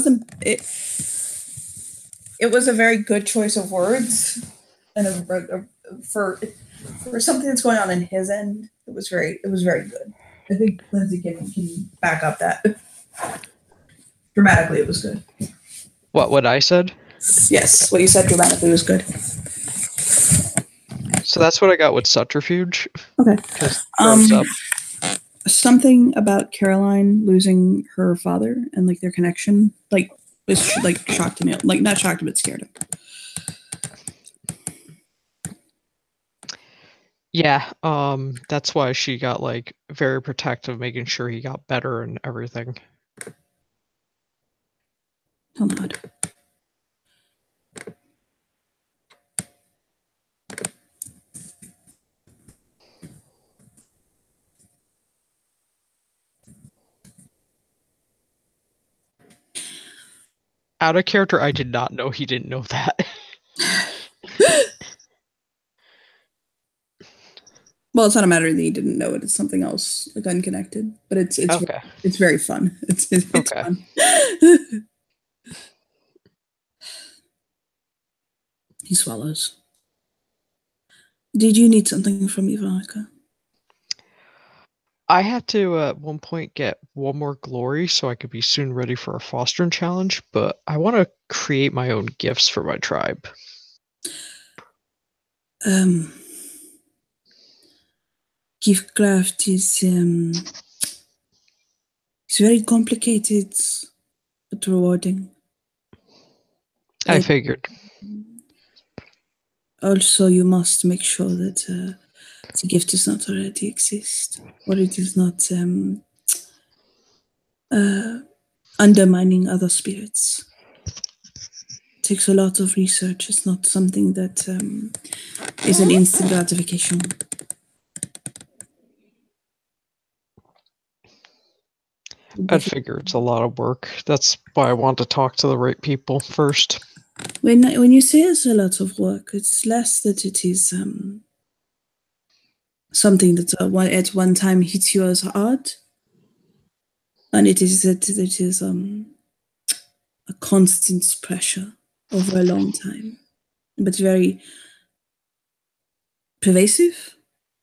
was a very good choice of words, and for something that's going on in his end, it was very good. I think Lindsay can back up that. Dramatically, it was good. What I said? Yes, what you said dramatically was good. So that's what I got with subterfuge. Okay. Grows up. Something about Caroline losing her father and like their connection, like was like shocked him. Like not shocked him, but scared him. Yeah, that's why she got like very protective, making sure he got better and everything. How odd. Out of character, I did not know he didn't know that. Well, it's not a matter that he didn't know it. It's something else, like unconnected. But it's Okay. it's very fun. It's Okay. fun. He swallows. Did you need something from me, Veronica? I had to at one point get one more glory so I could be soon ready for a fostering challenge, but I want to create my own gifts for my tribe. Gift craft is it's very complicated but rewarding. I figured. Also, you must make sure that the gift does not already exist, or it is not undermining other spirits. It takes a lot of research. It's not something that is an instant gratification. I'd figure it's a lot of work. That's why I want to talk to the right people first. When you say it's a lot of work, it's less that it is something that at one time hits you as hard, and it is that it is a constant pressure over a long time, but very pervasive.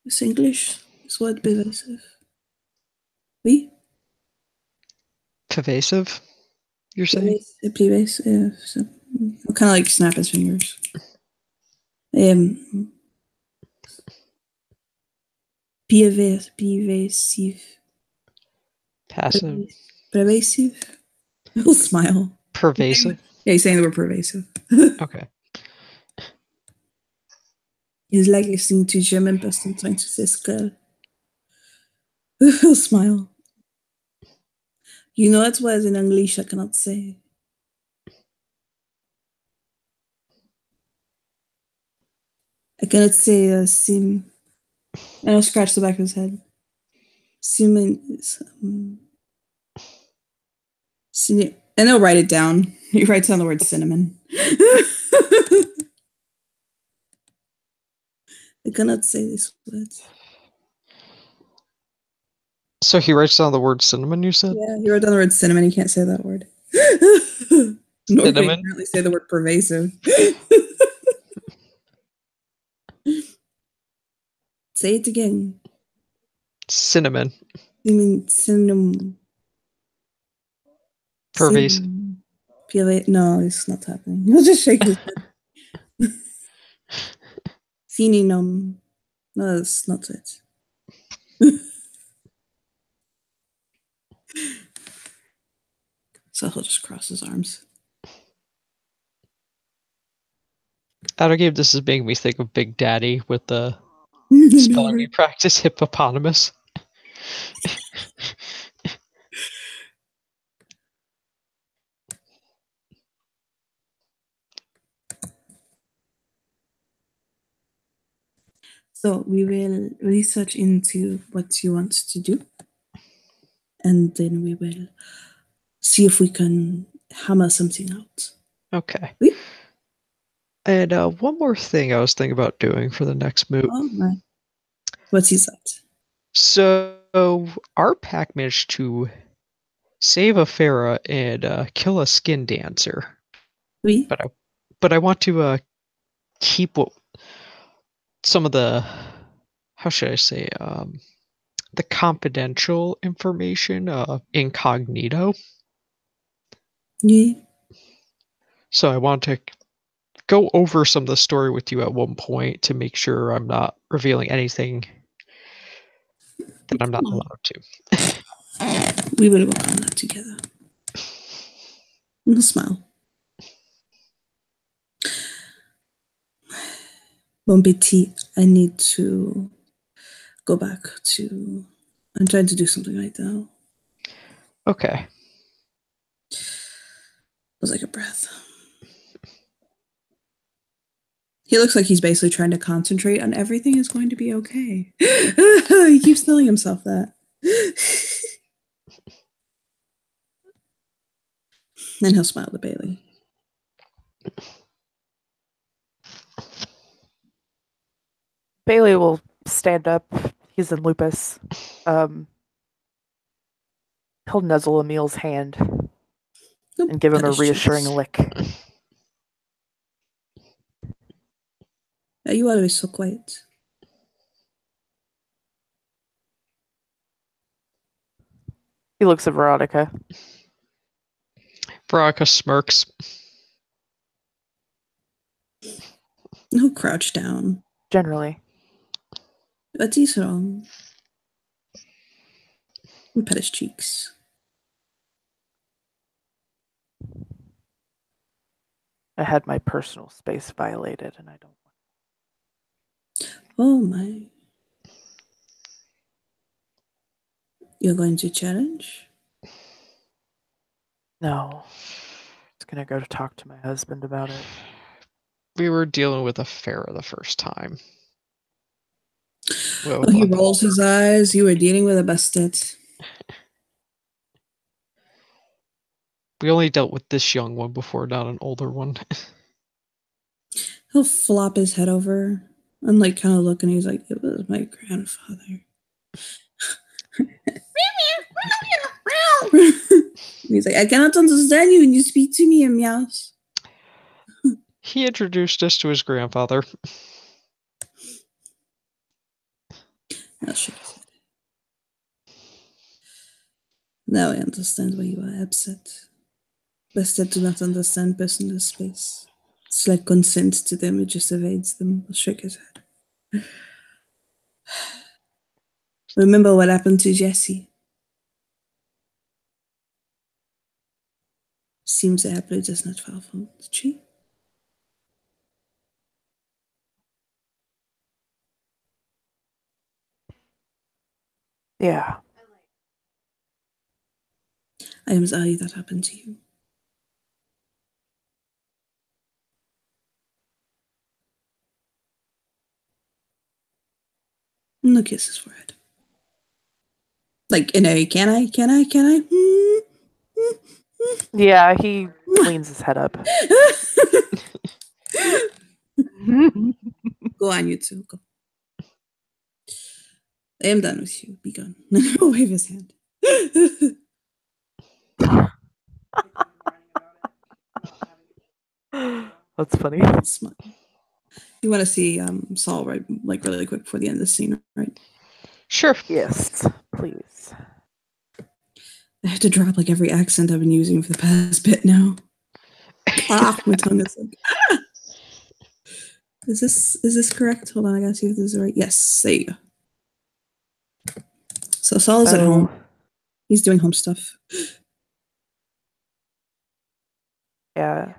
Is English this word pervasive? Oui, Pervasive, you're saying? pervasive. So, kind of like snap his fingers. Pervasive. Passive. Pervasive. He'll smile. Pervasive. Yeah, he's saying the word pervasive. Okay. He's like listening to a German person trying to say skull. He'll smile. You know that's words in English I cannot say. I cannot say sim. And I'll scratch the back of his head. Cinnamon. And he'll write it down. He writes down the word cinnamon. I cannot say this word. So he writes down the word cinnamon, you said? Yeah, he wrote down the word cinnamon. He can't say that word. Nor can he apparently say the word pervasive. Say it again. Cinnamon. You mean cinnamon? Pervasive. No, it's not happening. He'll just shake his head. Cinnamon. No, that's not it. So he'll just cross his arms. Out of game, this is making me think of Big Daddy with the spelling bee practice hippopotamus. So we will research into what you want to do, and then we will see if we can hammer something out. Okay. Oui? And one more thing I was thinking about doing for the next move. Oh my. What is that? So our pack managed to save a Farah and kill a skin dancer. Oui? But I want to keep some of the, how should I say, the confidential information incognito. Yeah. So I want to go over some of the story with you at one point to make sure I'm not revealing anything that I'm not allowed to. We will work on that together. And smile. Bon petit, I need to go back to. I'm trying to do something right now. Okay. It was like a breath. He looks like he's basically trying to concentrate on everything is going to be okay. He keeps telling himself that. Then he'll smile to Bailey. Bailey will stand up. He's in lupus. He'll nuzzle Emil's hand and give him a reassuring lick. You are always so quiet. He looks at Veronica. Veronica smirks. He'll crouch down. Generally. What is wrong? And pet his cheeks. I had my personal space violated, and I don't want. Oh my. You're going to challenge? No. I was gonna go to talk to my husband about it. We were dealing with a Farah the first time. Well, he rolls his eyes. You were dealing with a bastet. We only dealt with this young one before, not an older one. He'll flop his head over and like kind of look, and he's like, "It was my grandfather." He's like, "I cannot understand you when you speak to me in meows." He introduced us to his grandfather. I'll shake his head. Now I understand why you are upset. Bastet do not understand personal space. It's like consent to them, it just evades them. I'll shake his head. Remember what happened to Jessie? Seems the apple does not fall from the tree. Yeah. I am sorry that happened to you. No kisses forehead. Like in a can I? Yeah, he cleans his head up. Go on, you two. Go. I am done with you. Be gone. He'll wave his hand. That's funny. Smart. You want to see Saul right, like really quick before the end of the scene, right? Sure. Yes, please. I have to drop like every accent I've been using for the past bit now. My tongue is like. Ah! Is this correct? Hold on, I gotta see if this is right. Yes, there you go. So Saul is at home. He's doing home stuff. Yeah.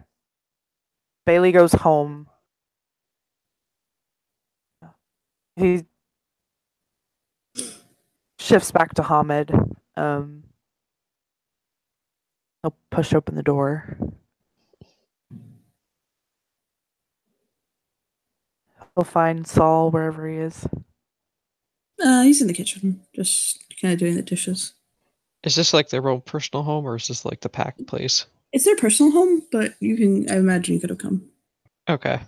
Bailey goes home. He shifts back to Hamid. He'll push open the door. He'll find Saul wherever he is. He's in the kitchen, just kind of doing the dishes. Is this like their own personal home, or is this like the packed place? It's their personal home, but I imagine you could have come. Okay.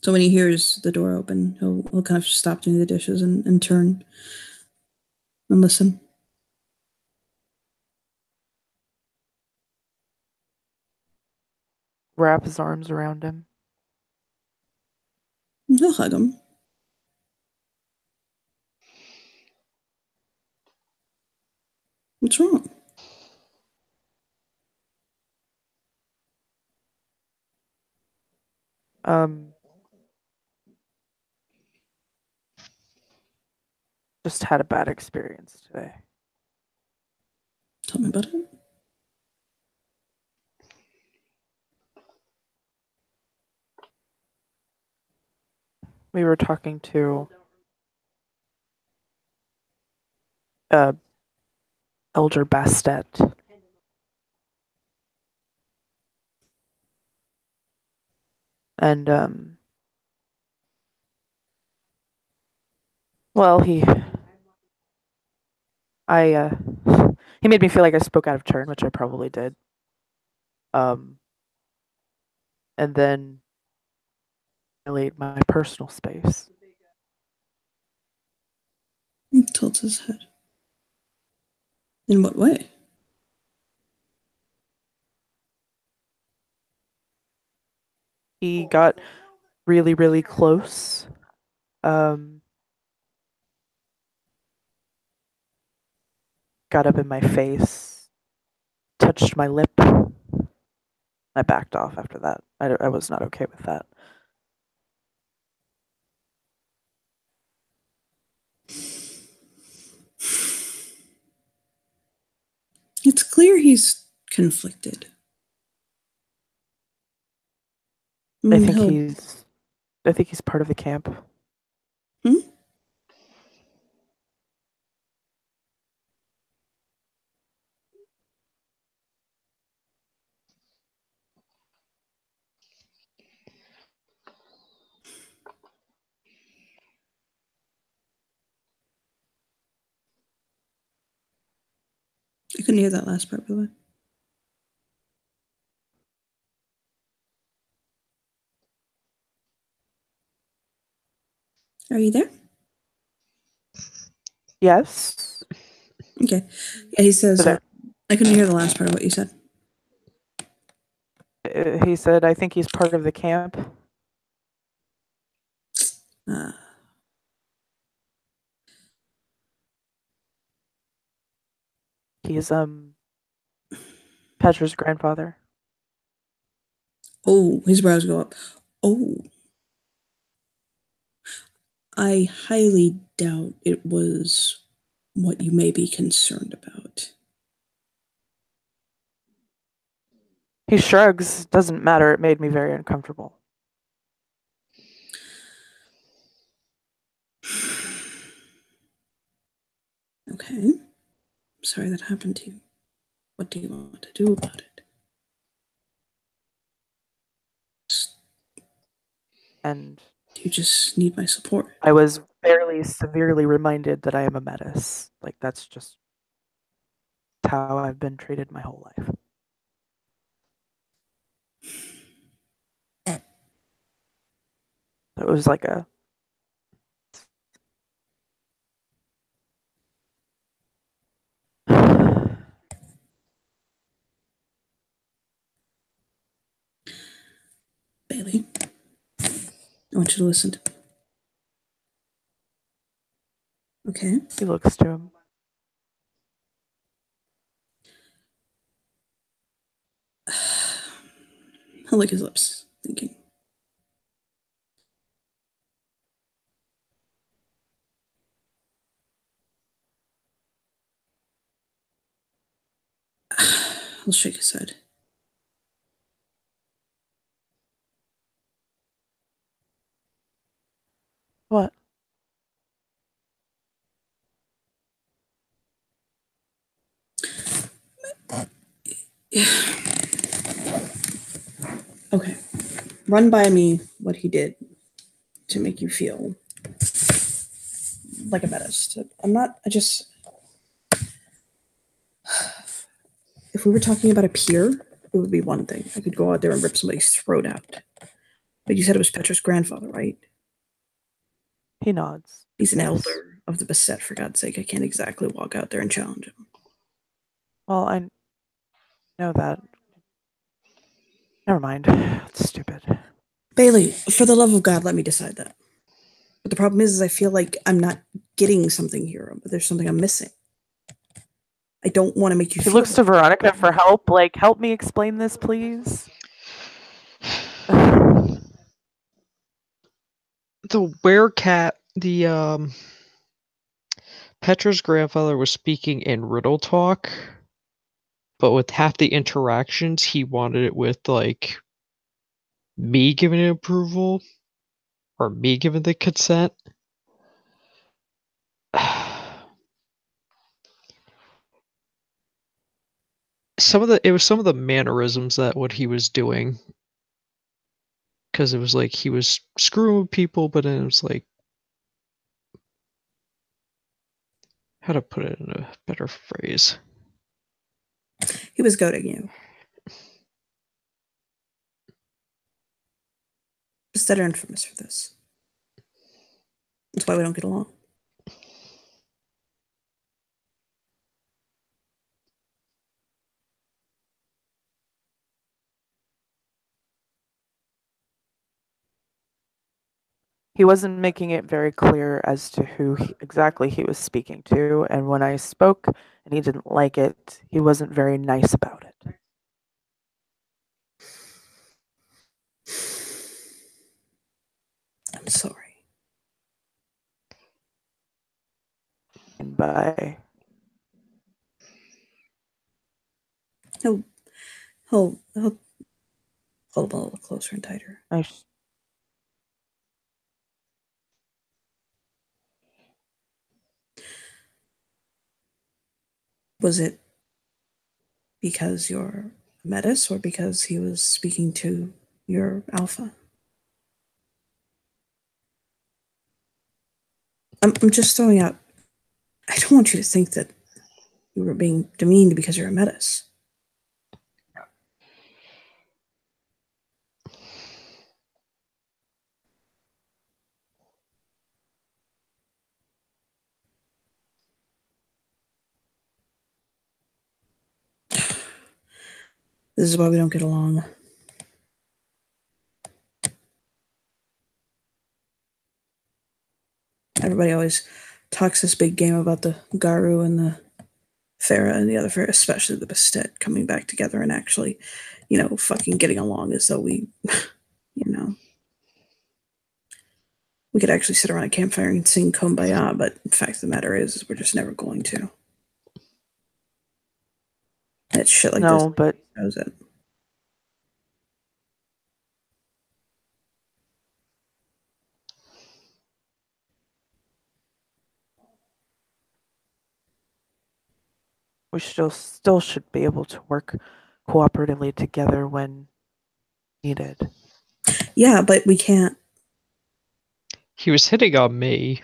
So when he hears the door open, he'll kind of stop doing the dishes and turn and listen. Wrap his arms around him. He'll hug him. What's wrong? Just had a bad experience today. Tell me about it. We were talking to Elder Bastet. And well, he made me feel like I spoke out of turn, which I probably did. And then violate my personal space. He tilts his head. In what way? He got really, really close. Got up in my face, touched my lip. I backed off after that. I was not okay with that. It's clear he's conflicted. I think he's part of the camp. Hmm? I couldn't hear that last part, by the way. Are you there? Yes. Okay. Yeah, he says, So I couldn't hear the last part of what you said. he said, I think he's part of the camp. He's Petra's grandfather. Oh, his brows go up. Oh. I highly doubt it was what you may be concerned about. He shrugs. Doesn't matter. It made me very uncomfortable. Okay. Sorry that happened to you. What do you want to do about it? And Do you just need my support? I was fairly severely reminded that I am a menace. Like, that's just how I've been treated my whole life. It was like a Bailey, I want you to listen to me. Okay? He looks to him. He'll lick his lips, thinking. He'll shake his head. What? Okay. Run by me what he did to make you feel like a menace. I just. If we were talking about a peer, it would be one thing. I could go out there and rip somebody's throat out. But you said it was Petra's grandfather, right? He nods. He's an Yes. elder of the Beset, for God's sake. I can't exactly walk out there and challenge him. Well, I know that. Never mind. It's stupid. Bailey, for the love of God, let me decide that. But the problem is I feel like I'm not getting something here, but there's something I'm missing. I don't want to make you He feel looks to Veronica for help. Like, help me explain this, please. The werecat, Petra's grandfather was speaking in riddle talk, but with half the interactions, he wanted it with, like, me giving approval, or me giving the consent. It was some of the mannerisms that what he was doing, because it was like he was screwing with people, but then it was like, how to put it in a better phrase. he was goading you. just that are infamous for this. That's why we don't get along. He wasn't making it very clear as to who exactly he was speaking to, and when I spoke and he didn't like it, he wasn't very nice about it. I'm sorry. And by He'll hold him a little closer and tighter. Was it because you're Metis or because he was speaking to your alpha? I'm just throwing out. I don't want you to think that you were being demeaned because you're a Metis. This is why we don't get along. Everybody always talks this big game about the Garu and the Farah and the other Farah, especially the Bastet, coming back together and actually, fucking getting along as though we, we could actually sit around a campfire and sing Kumbaya, but the fact of the matter is we're just never going to. It's shit like this. but Knows it. we still should be able to work cooperatively together when needed. Yeah, but we can't. He was hitting on me.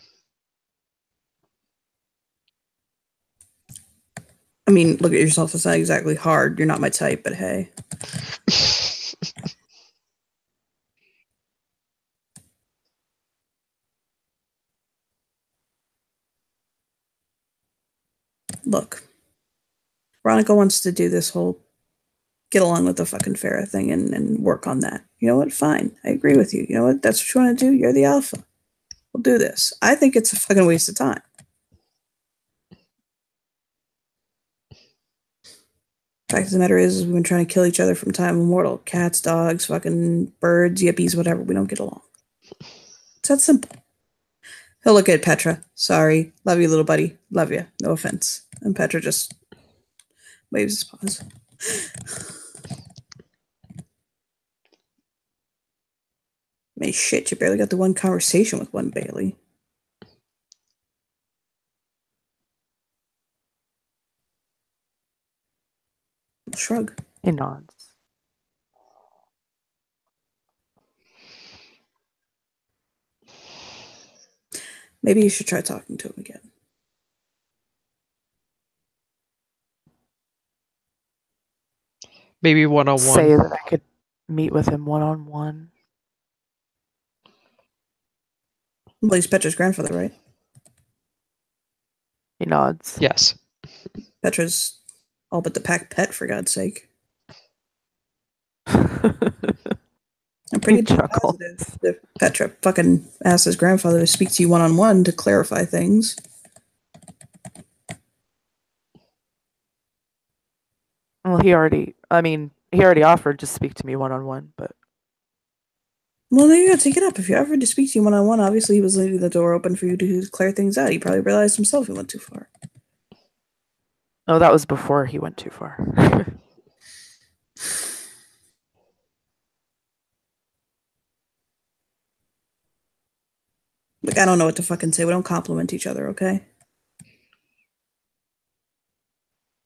I mean, look at yourself. It's not exactly hard. You're not my type, but hey. Look, Veronica wants to do this whole get along with the fucking Farah thing and work on that. You know what? Fine. I agree with you. You know what? That's what you want to do. You're the alpha. We'll do this. I think it's a fucking waste of time. Fact of the matter is we've been trying to kill each other from time immemorial. Cats, dogs, fucking birds, yippies, whatever. We don't get along. It's that simple. He'll look at Petra. Sorry. Love you, little buddy. Love you. No offense. And Petra just waves his paws. I mean, shit, you barely got the one conversation with one Bailey. Shrug. He nods. Maybe you should try talking to him again. Maybe one-on-one. Say that I could meet with him one-on-one. Well, he's Petra's grandfather, right? He nods. Yes. Petra's all but the pack pet, for God's sake. I'm pretty positive that Petra fucking asked his grandfather to speak to you one-on-one to clarify things. Well, he already offered to speak to me one-on-one, but... Well, there you go. Take it up. If you offered to speak to you one-on-one, obviously he was leaving the door open for you to clear things out. He probably realized himself he went too far. Oh, that was before he went too far. Like, I don't know what to fucking say. We don't compliment each other, okay?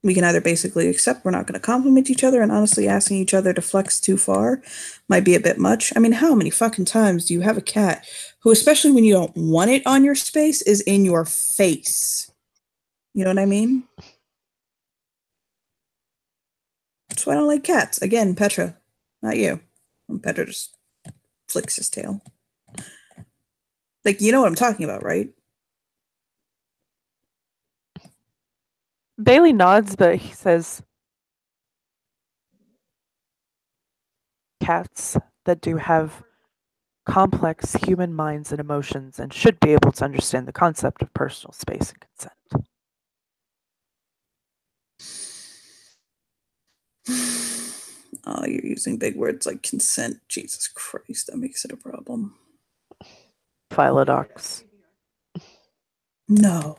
We can either basically accept we're not going to compliment each other, and honestly asking each other to flex too far might be a bit much. I mean, how many fucking times do you have a cat who, especially when you don't want it on your space, is in your face? You know what I mean? That's why I don't like cats. Again, Petra, not you. Petra just flicks his tail. Like, you know what I'm talking about, right? Bailey nods, but he says, cats that do have complex human minds and emotions and should be able to understand the concept of personal space and consent. Oh, you're using big words like consent. Jesus Christ, that makes it a problem. Philodox. No.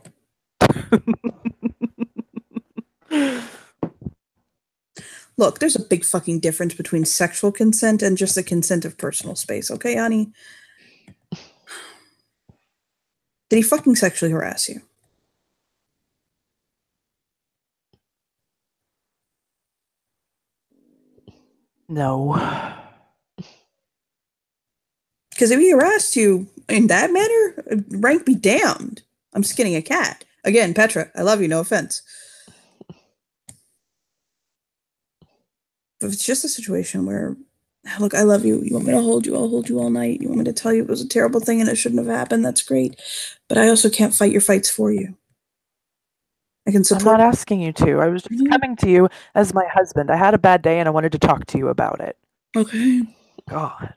Look, there's a big fucking difference between sexual consent and just the consent of personal space, okay, honey? Did he fucking sexually harass you? No. Because if he harassed you in that manner, rank be damned. I'm skinning a cat. Again, Petra, I love you, no offense. But if it's just a situation where, look, I love you. You want me to hold you? I'll hold you all night. You want me to tell you it was a terrible thing and it shouldn't have happened? That's great. But I also can't fight your fights for you. I can support. I'm not asking you to. I was just coming to you as my husband. I had a bad day and I wanted to talk to you about it. Okay. God.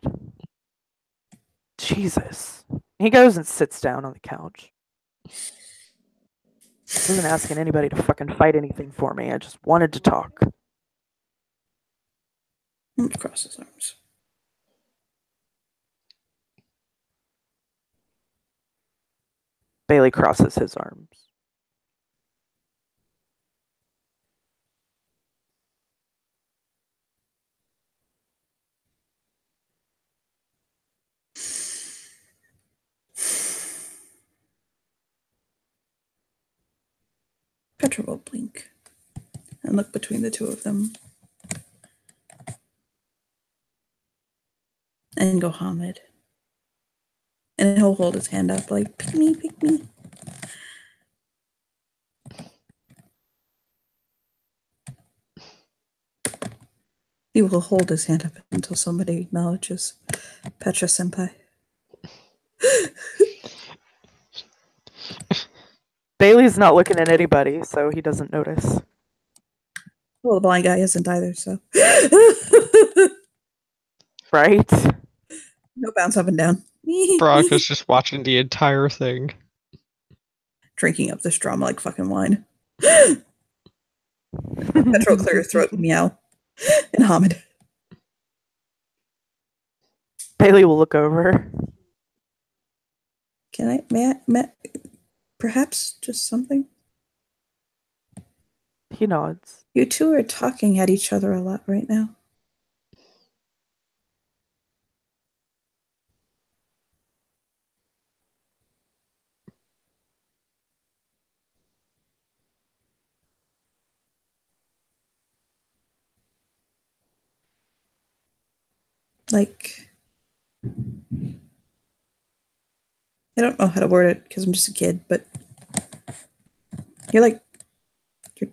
Jesus. He goes and sits down on the couch. I wasn't asking anybody to fucking fight anything for me. I just wanted to talk. Cross his arms. Bailey crosses his arms. Petra will blink and look between the two of them and go Hamid. And he'll hold his hand up like, pick me, pick me. He will hold his hand up until somebody acknowledges Petra senpai. Bailey's not looking at anybody, so he doesn't notice. Well, the blind guy isn't either, so. Right? No bounce up and down. Veronica's just watching the entire thing. Drinking up this drama like fucking wine. Petra will clear her throat and meow. And Hamid. Bailey will look over. Can I, perhaps just something? He nods. You two are talking at each other a lot right now. Like, I don't know how to word it because I'm just a kid, but you're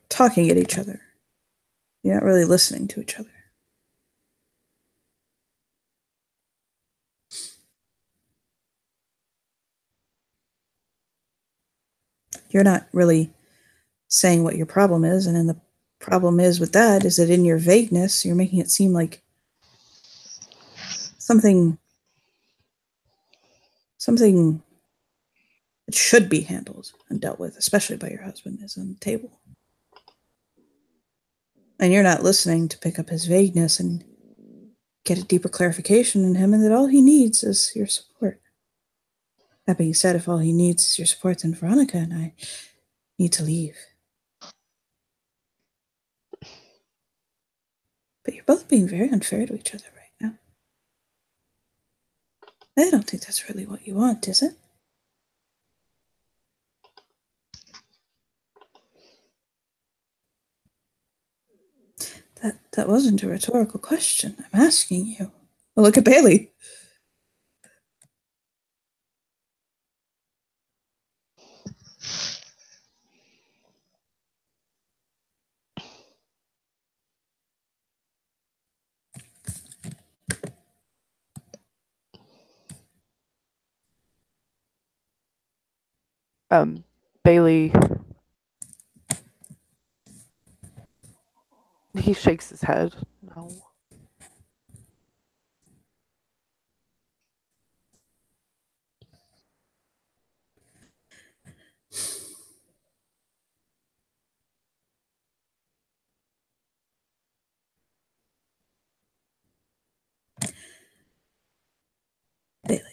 talking at each other. You're not really listening to each other. You're not really saying what your problem is, and then the problem is with that is that in your vagueness, you're making it seem like something that should be handled and dealt with, especially by your husband, is on the table. And you're not listening to pick up his vagueness and get a deeper clarification in him, and that all he needs is your support. That being said, if all he needs is your support, then Veronica and I need to leave. But you're both being very unfair to each other right now. I don't think that's really what you want, is it? That wasn't a rhetorical question. I'm asking you. Well, look at Bailey. Bailey. He shakes his head. No. Bailey.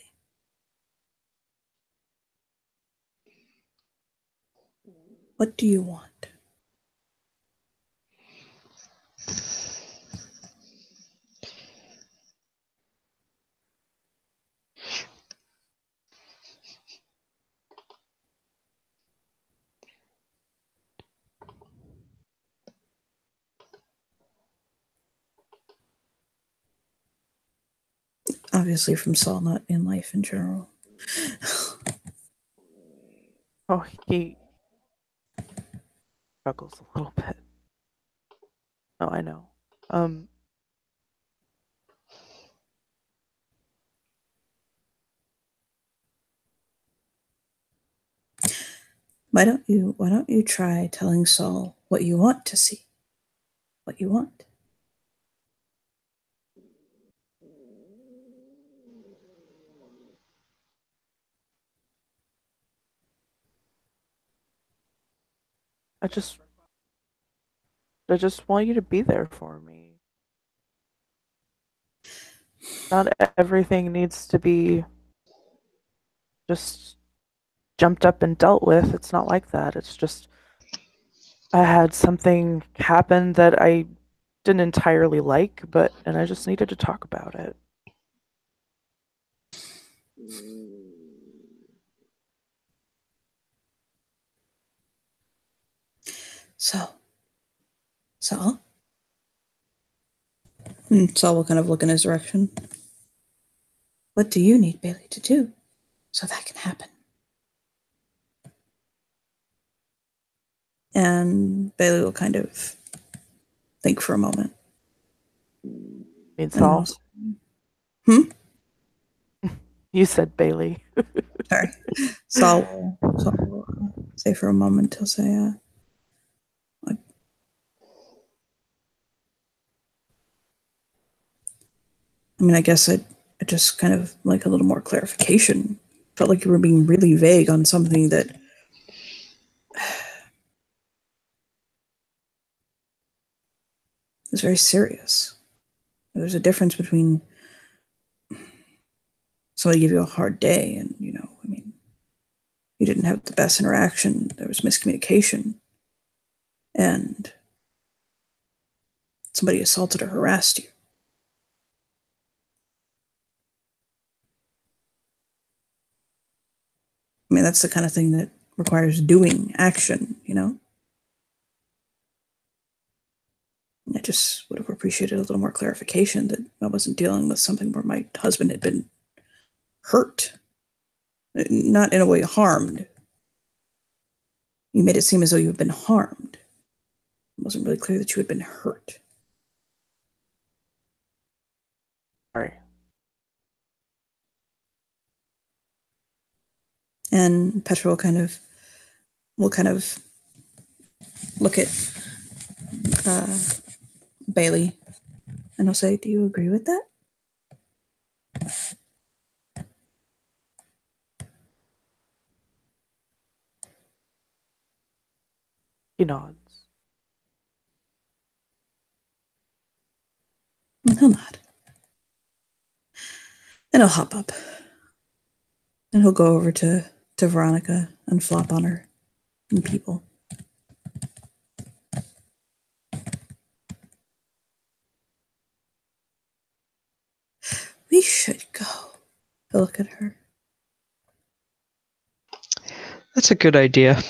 What do you want? Obviously from Saul, not in life in general. Oh, he struggles a little bit. Oh, I know. Why don't you try telling Saul what you want to see? What you want? I just want you to be there for me. Not everything needs to be just jumped up and dealt with. It's not like that. It's just I had something happen that I didn't entirely like, and I just needed to talk about it. So, Saul? And Saul will kind of look in his direction. What do you need Bailey to do so that can happen? And Bailey will kind of think for a moment. Means Saul. You said Bailey. Sorry. Saul will say for a moment, he'll say, I mean, I guess I just kind of like a little more clarification. Felt like you were being really vague on something that is very serious. There's a difference between somebody give you a hard day and, I mean, you didn't have the best interaction, there was miscommunication, and somebody assaulted or harassed you. I mean, that's the kind of thing that requires doing action, I just would have appreciated a little more clarification that I wasn't dealing with something where my husband had been hurt. Not in a way harmed. You made it seem as though you had been harmed. It wasn't really clear that you had been hurt. Sorry. And Petra will kind of look at Bailey and he'll say, do you agree with that? He nods. And he'll nod. And he'll hop up. And he'll go over to Veronica and flop on her and people. We should go. He'll look at her. That's a good idea.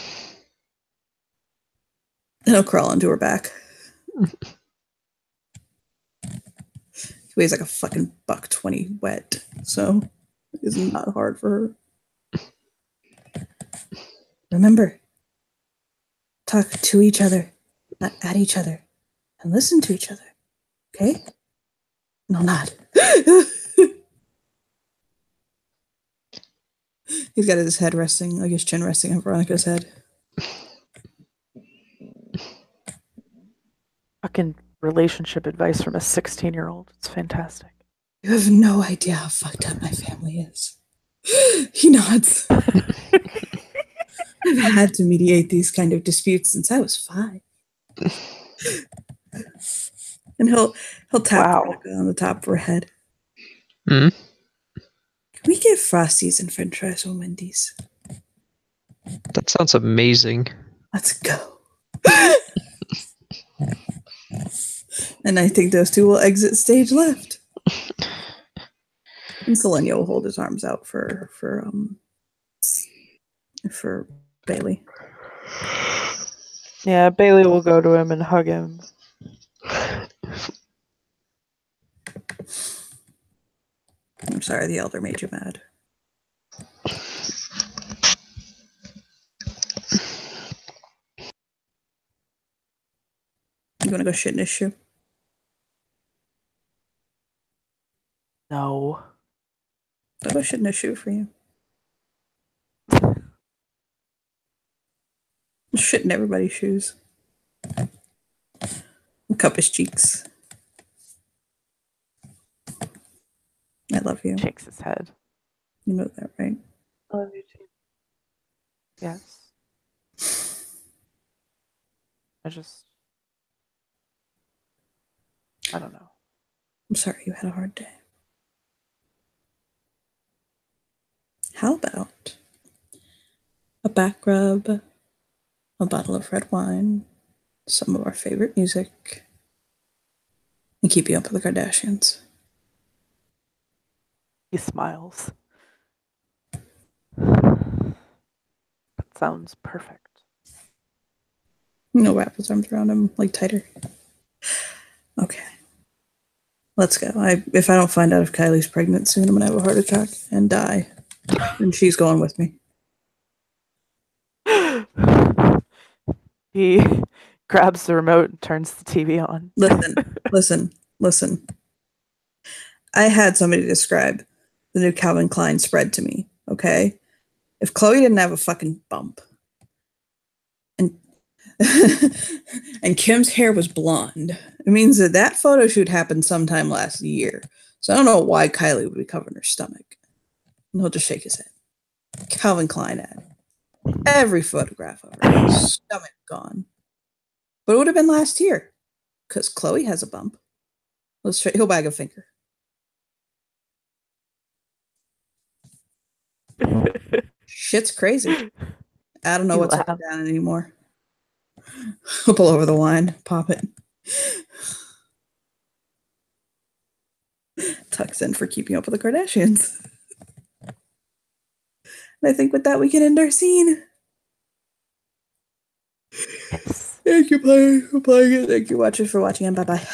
And he'll crawl onto her back. He weighs like a fucking $120 wet, so it's not hard for her. Remember, talk to each other, not at each other, and listen to each other. Okay? No, not. He's got his head resting, like his chin resting on Veronica's head. Fucking relationship advice from a 16-year-old. It's fantastic. You have no idea how fucked up my family is. He nods. I've had to mediate these kind of disputes since I was 5. And he'll tap Veronica on the top of her head. Hmm? Can we get Frosties and French fries from Wendy's? That sounds amazing. Let's go. And I think those two will exit stage left. And Selenia will hold his arms out for Bailey. Yeah, Bailey will go to him and hug him. I'm sorry the elder made you mad. You want to go shit in his shoe? No. I'll go shit in his shoe for you. Shit in everybody's shoes. And cup his cheeks. I love you. Shakes his head. You know that, right? I love you too. Yes. I don't know. I'm sorry you had a hard day. How about a back rub, a bottle of red wine, some of our favorite music, and keep you up with the Kardashians? He smiles. That sounds perfect. Wrap his arms around him, like tighter. Okay. Let's go. If I don't find out if Kylie's pregnant soon, I'm going to have a heart attack and die. And she's going with me. He grabs the remote and turns the TV on. Listen. I had somebody describe the new Calvin Klein spread to me, okay? If Chloe didn't have a fucking bump and Kim's hair was blonde, it means that photo shoot happened sometime last year. So I don't know why Kylie would be covering her stomach. And he'll just shake his head. Calvin Klein ad. Every photograph of her stomach gone. But it would have been last year because Chloe has a bump. He'll wag a finger. Shit's crazy. I don't know what's up and down anymore. I'll pull over the wine, pop it. Tucks in for keeping up with the Kardashians. And I think with that we can end our scene. Yes. Thank you, player, for playing it. Thank you, watchers, for watching, and bye-bye.